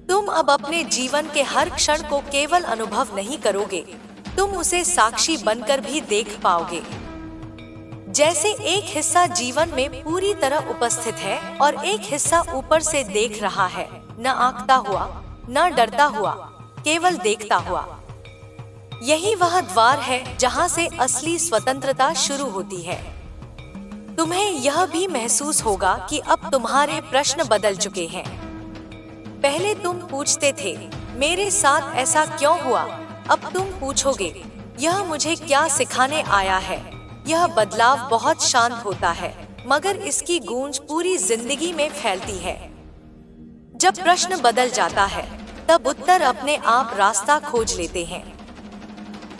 तुम अब अपने जीवन के हर क्षण को केवल अनुभव नहीं करोगे, तुम उसे साक्षी बनकर भी देख पाओगे। जैसे एक हिस्सा जीवन में पूरी तरह उपस्थित है और एक हिस्सा ऊपर से देख रहा है, न आंकता हुआ, न डरता हुआ, केवल देखता हुआ। यही वह द्वार है जहां से असली स्वतंत्रता शुरू होती है। तुम्हें यह भी महसूस होगा कि अब तुम्हारे प्रश्न बदल चुके हैं। पहले तुम पूछते थे, मेरे साथ ऐसा क्यों हुआ? अब तुम पूछोगे, यह मुझे क्या सिखाने आया है? यह बदलाव बहुत शांत होता है, मगर इसकी गूंज पूरी जिंदगी में फैलती है। जब प्रश्न बदल जाता है, तब उत्तर अपने आप रास्ता खोज लेते हैं।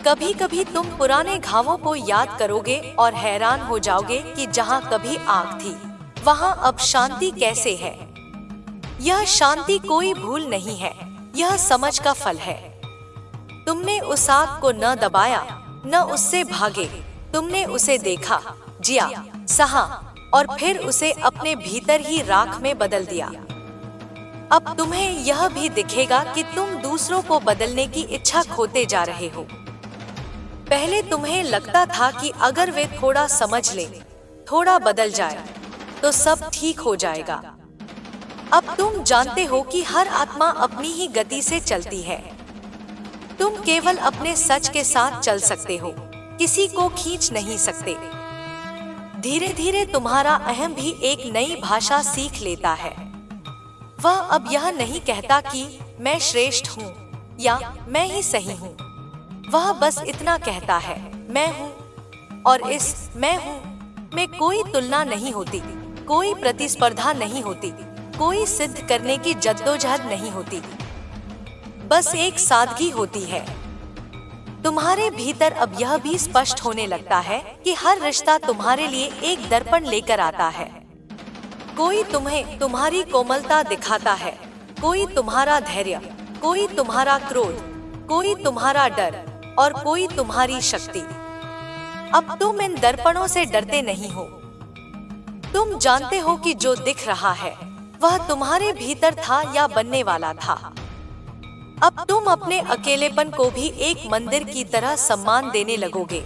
कभी कभी तुम पुराने घावों को याद करोगे और हैरान हो जाओगे कि जहां कभी आग थी, वहां अब शांति कैसे है। यह शांति कोई भूल नहीं है, यह समझ का फल है। तुमने उस आग को न दबाया, न उससे भागे, तुमने उसे देखा, जिया, सहा और फिर उसे अपने भीतर ही राख में बदल दिया। अब तुम्हें यह भी दिखेगा कि तुम दूसरों को बदलने की इच्छा खोते जा रहे हो। पहले तुम्हें लगता था कि अगर वे थोड़ा समझ ले, थोड़ा बदल जाए, तो सब ठीक हो जाएगा। अब तुम जानते हो कि हर आत्मा अपनी ही गति से चलती है। तुम केवल अपने सच के साथ चल सकते हो, किसी को खींच नहीं सकते। धीरे धीरे तुम्हारा अहम भी एक नई भाषा सीख लेता है। वह अब यह नहीं कहता कि मैं श्रेष्ठ हूँ या मैं ही सही हूँ। वह बस इतना कहता है, मैं हूँ, और इस मैं हूँ में कोई तुलना नहीं होती, कोई प्रतिस्पर्धा नहीं होती, कोई सिद्ध करने की जद्दोजहद नहीं होती। बस एक सादगी होती है। तुम्हारे भीतर अब यह भी स्पष्ट होने लगता है कि हर रिश्ता तुम्हारे लिए एक दर्पण लेकर आता है। कोई तुम्हें तुम्हारी कोमलता दिखाता है, कोई तुम्हारा धैर्य, कोई तुम्हारा क्रोध, कोई तुम्हारा डर और कोई तुम्हारी शक्ति। अब तुम इन दर्पणों से डरते नहीं हो। तुम जानते हो कि जो दिख रहा है वह तुम्हारे भीतर था या बनने वाला था। अब तुम अपने अकेलेपन को भी एक मंदिर की तरह सम्मान देने लगोगे।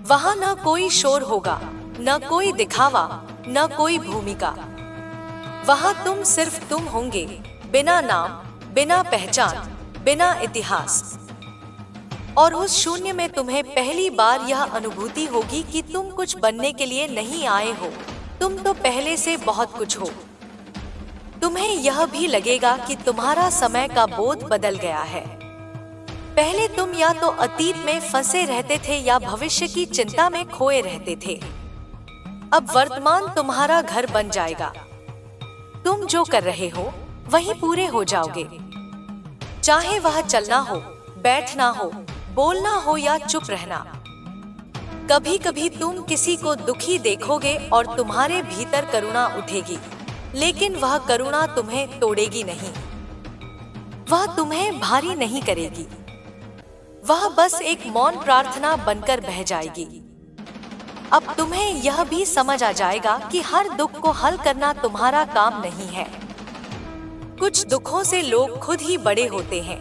वहां न कोई शोर होगा, न कोई दिखावा, न कोई भूमिका। वहां तुम सिर्फ तुम होंगे, बिना नाम, बिना पहचान, बिना इतिहास। और उस शून्य में तुम्हें पहली बार यह अनुभूति होगी कि तुम कुछ बनने के लिए नहीं आए हो, तुम तो पहले से बहुत कुछ हो। तुम्हें यह भी लगेगा कि तुम्हारा समय का बोध बदल गया है। पहले तुम या तो अतीत में फंसे रहते थे या भविष्य की चिंता में खोए रहते थे। अब वर्तमान तुम्हारा घर बन जाएगा। तुम जो कर रहे हो वही पूरे हो जाओगे, चाहे वह चलना हो, बैठना हो, बोलना हो या चुप रहना। कभी कभी तुम किसी को दुखी देखोगे और तुम्हारे भीतर करुणा उठेगी, लेकिन वह करुणा तुम्हें तोड़ेगी नहीं, वह तुम्हें भारी नहीं करेगी। वह बस एक मौन प्रार्थना बनकर बह जाएगी। अब तुम्हें यह भी समझ आ जाएगा कि हर दुख को हल करना तुम्हारा काम नहीं है। कुछ दुखों से लोग खुद ही बड़े होते हैं।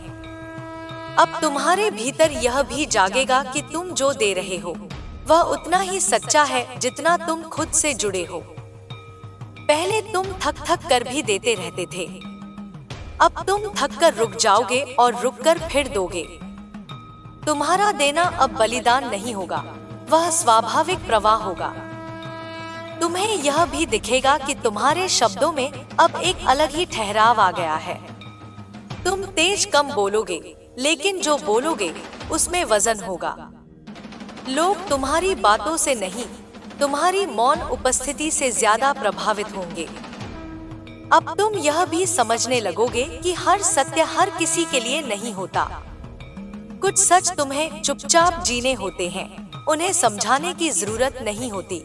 अब तुम्हारे भीतर यह भी जागेगा कि तुम जो दे रहे हो वह उतना ही सच्चा है जितना तुम खुद से जुड़े हो। पहले तुम थक थक कर भी देते रहते थे, अब तुम थक कर रुक जाओगे और रुक कर फिर दोगे। तुम्हारा देना अब बलिदान नहीं होगा, वह स्वाभाविक प्रवाह होगा। तुम्हें यह भी दिखेगा कि तुम्हारे शब्दों में अब एक अलग ही ठहराव आ गया है। तुम तेज कम बोलोगे, लेकिन जो बोलोगे उसमें वजन होगा। लोग तुम्हारी बातों से नहीं, तुम्हारी मौन उपस्थिति से ज्यादा प्रभावित होंगे। अब तुम यह भी समझने लगोगे कि हर सत्य हर किसी के लिए नहीं होता। कुछ सच तुम्हें चुपचाप जीने होते हैं, उन्हें समझाने की जरूरत नहीं होती।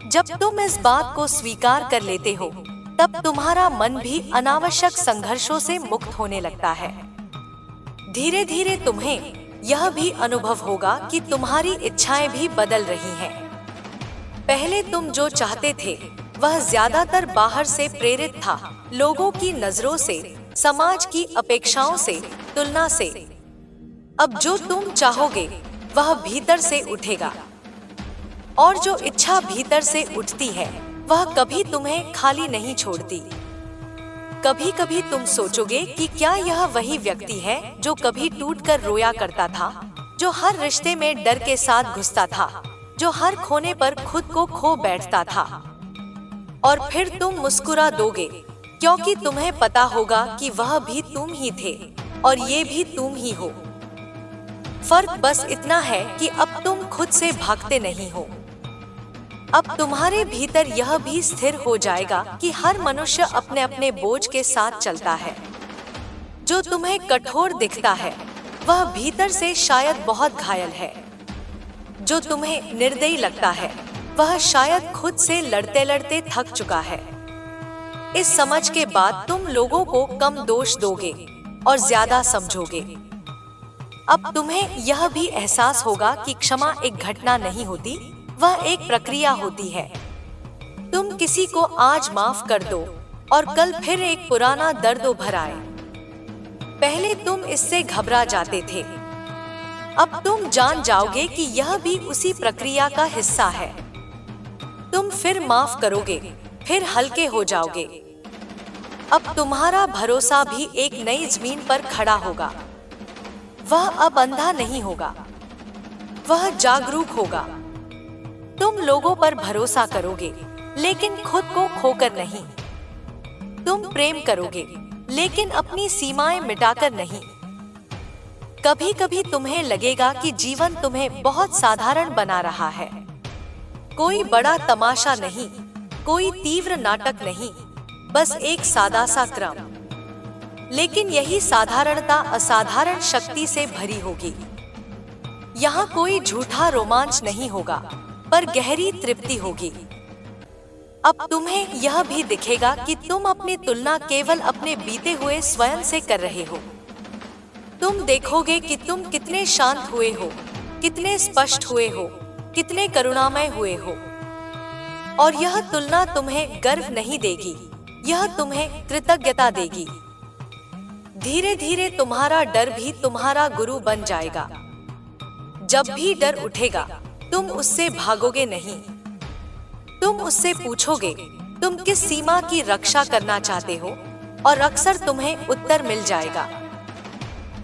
जब तुम इस बात को स्वीकार कर लेते हो, तब तुम्हारा मन भी अनावश्यक संघर्षों से मुक्त होने लगता है। धीरे धीरे तुम्हें यह भी अनुभव होगा कि तुम्हारी इच्छाएं भी बदल रही हैं। पहले तुम जो चाहते थे वह ज्यादातर बाहर से प्रेरित था, लोगों की नजरों से, समाज की अपेक्षाओं से, तुलना से। अब जो तुम चाहोगे वह भीतर से उठेगा, और जो इच्छा भीतर से उठती है वह कभी तुम्हें खाली नहीं छोड़ती। कभी कभी तुम सोचोगे कि क्या यह वही व्यक्ति है जो कभी टूटकर रोया करता था, जो हर रिश्ते में डर के साथ घुसता था, जो हर खोने पर खुद को खो बैठता था। और फिर तुम मुस्कुरा दोगे, क्योंकि तुम्हें पता होगा कि वह भी तुम ही थे और ये भी तुम ही हो। फर्क बस इतना है कि अब तुम खुद से भागते नहीं हो। अब तुम्हारे भीतर यह भी स्थिर हो जाएगा कि हर मनुष्य अपने अपने बोझ के साथ चलता है। जो तुम्हें कठोर दिखता है वह भीतर से शायद बहुत घायल है। जो तुम्हें निर्दयी लगता है वह शायद खुद से लड़ते लड़ते थक चुका है। इस समझ के बाद तुम लोगों को कम दोष दोगे और ज्यादा समझोगे। अब तुम्हें यह भी एहसास होगा कि क्षमा एक घटना नहीं होती, वह एक प्रक्रिया होती है। तुम किसी को आज माफ कर दो और कल फिर एक पुराना दर्द उभर आए। पहले तुम इससे घबरा जाते थे, अब तुम जान जाओगे कि यह भी उसी प्रक्रिया का हिस्सा है। तुम फिर माफ करोगे, फिर हल्के हो जाओगे। अब तुम्हारा भरोसा भी एक नई जमीन पर खड़ा होगा। वह अब अंधा नहीं होगा, वह जागरूक होगा। तुम लोगों पर भरोसा करोगे, लेकिन खुद को खोकर नहीं। तुम प्रेम करोगे, लेकिन अपनी सीमाएं मिटाकर नहीं। कभी कभी तुम्हें लगेगा कि जीवन तुम्हें बहुत साधारण बना रहा है। कोई बड़ा तमाशा नहीं, कोई तीव्र नाटक नहीं, बस एक सादा सा क्रम। लेकिन यही साधारणता असाधारण शक्ति से भरी होगी। यहाँ कोई झूठा रोमांच नहीं होगा, पर गहरी तृप्ति होगी। अब तुम्हें यह भी दिखेगा कि तुम अपनी तुलना केवल अपने बीते हुए स्वयं से कर रहे हो। तुम देखोगे कि तुम कितने शांत हुए हो, कितने स्पष्ट हुए हो, कितने करुणामय हुए हो। और यह तुलना तुम्हें गर्व नहीं देगी, यह तुम्हें कृतज्ञता देगी। धीरे धीरे तुम्हारा डर भी तुम्हारा गुरु बन जाएगा। जब भी डर उठेगा, तुम उससे भागोगे नहीं। तुम उससे पूछोगे, तुम किस सीमा की रक्षा करना चाहते हो, और अक्सर तुम्हें उत्तर मिल जाएगा।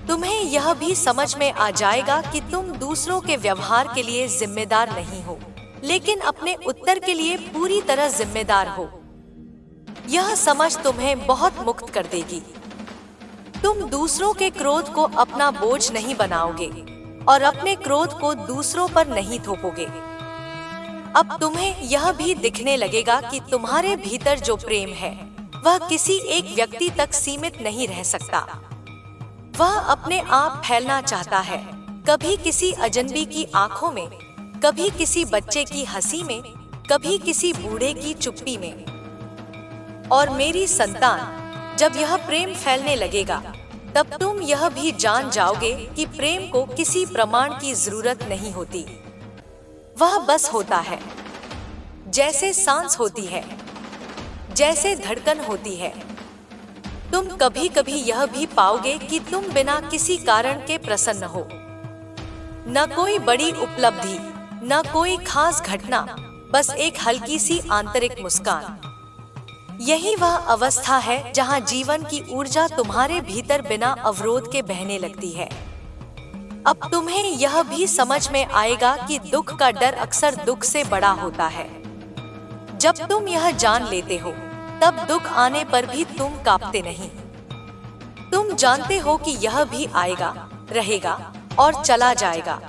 तुम्हें यह भी समझ में आ जाएगा कि तुम दूसरों के व्यवहार के लिए जिम्मेदार नहीं हो, लेकिन अपने उत्तर के लिए पूरी तरह जिम्मेदार हो। यह समझ तुम्हें बहुत मुक्त कर देगी। तुम दूसरों के क्रोध को अपना बोझ नहीं बनाओगे और अपने क्रोध को दूसरों पर नहीं थोपोगे। अब तुम्हें यह भी दिखने लगेगा कि तुम्हारे भीतर जो प्रेम है वह किसी एक व्यक्ति तक सीमित नहीं रह सकता। वह अपने आप फैलना चाहता है, कभी किसी अजनबी की आंखों में, कभी किसी बच्चे की हंसी में, कभी किसी बूढ़े की चुप्पी में। और मेरी संतान, जब यह प्रेम फैलने लगेगा, तब तुम यह भी जान जाओगे कि प्रेम को किसी प्रमाण की जरूरत नहीं होती। वह बस होता है, जैसे सांस होती है, जैसे धड़कन होती है। तुम कभी कभी यह भी पाओगे कि तुम बिना किसी कारण के प्रसन्न हो। न कोई बड़ी उपलब्धि, न कोई खास घटना, बस एक हल्की सी आंतरिक मुस्कान। यही वह अवस्था है जहां जीवन की ऊर्जा तुम्हारे भीतर बिना अवरोध के बहने लगती है। अब तुम्हें यह भी समझ में आएगा कि दुख का डर अक्सर दुख से बड़ा होता है। जब तुम यह जान लेते हो, तब दुख आने पर भी तुम कांपते नहीं। तुम जानते हो कि यह भी आएगा, रहेगा और चला जाएगा।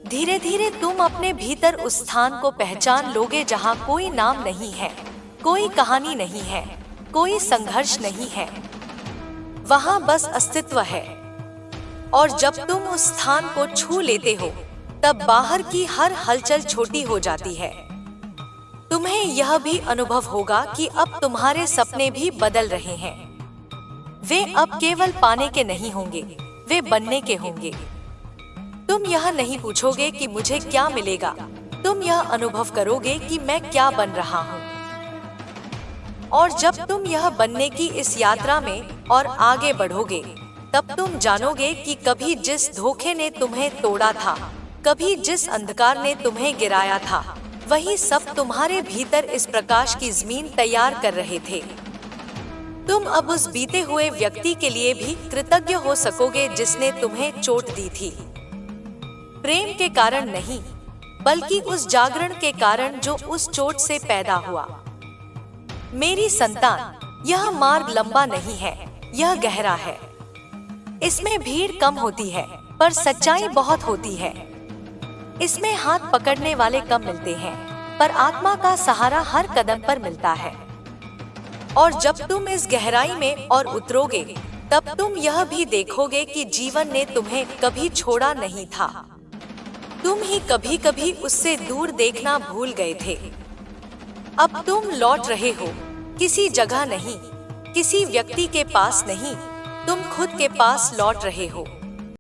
धीरे धीरे तुम अपने भीतर उस स्थान को पहचान लोगे जहां कोई नाम नहीं है, कोई कहानी नहीं है, कोई संघर्ष नहीं है, वहां बस अस्तित्व है। और जब तुम उस स्थान को छू लेते हो, तब बाहर की हर हलचल छोटी हो जाती है। तुम्हें यह भी अनुभव होगा कि अब तुम्हारे सपने भी बदल रहे हैं। वे अब केवल पाने के नहीं होंगे, वे बनने के होंगे। तुम यह नहीं पूछोगे कि मुझे क्या मिलेगा, तुम यह अनुभव करोगे कि मैं क्या बन रहा हूँ। और जब तुम यह बनने की इस यात्रा में और आगे बढ़ोगे, तब तुम जानोगे कि कभी जिस धोखे ने तुम्हें तोड़ा था, कभी जिस अंधकार ने तुम्हें गिराया था, वही सब तुम्हारे भीतर इस प्रकाश की जमीन तैयार कर रहे थे। तुम अब उस बीते हुए व्यक्ति के लिए भी कृतज्ञ हो सकोगे जिसने तुम्हें चोट दी थी। प्रेम के कारण नहीं, बल्कि उस जागरण के कारण जो उस चोट से पैदा हुआ। मेरी संतान, यह मार्ग लंबा नहीं है, यह गहरा है। इसमें भीड़ कम होती है, पर सच्चाई बहुत होती है। इसमें हाथ पकड़ने वाले कम मिलते हैं, पर आत्मा का सहारा हर कदम पर मिलता है। और जब तुम इस गहराई में और उतरोगे, तब तुम यह भी देखोगे कि जीवन ने तुम्हें कभी छोड़ा नहीं था। तुम ही कभी कभी उससे दूर देखना भूल गए थे। अब तुम लौट रहे हो, किसी जगह नहीं, किसी व्यक्ति के पास नहीं, तुम खुद के पास लौट रहे हो।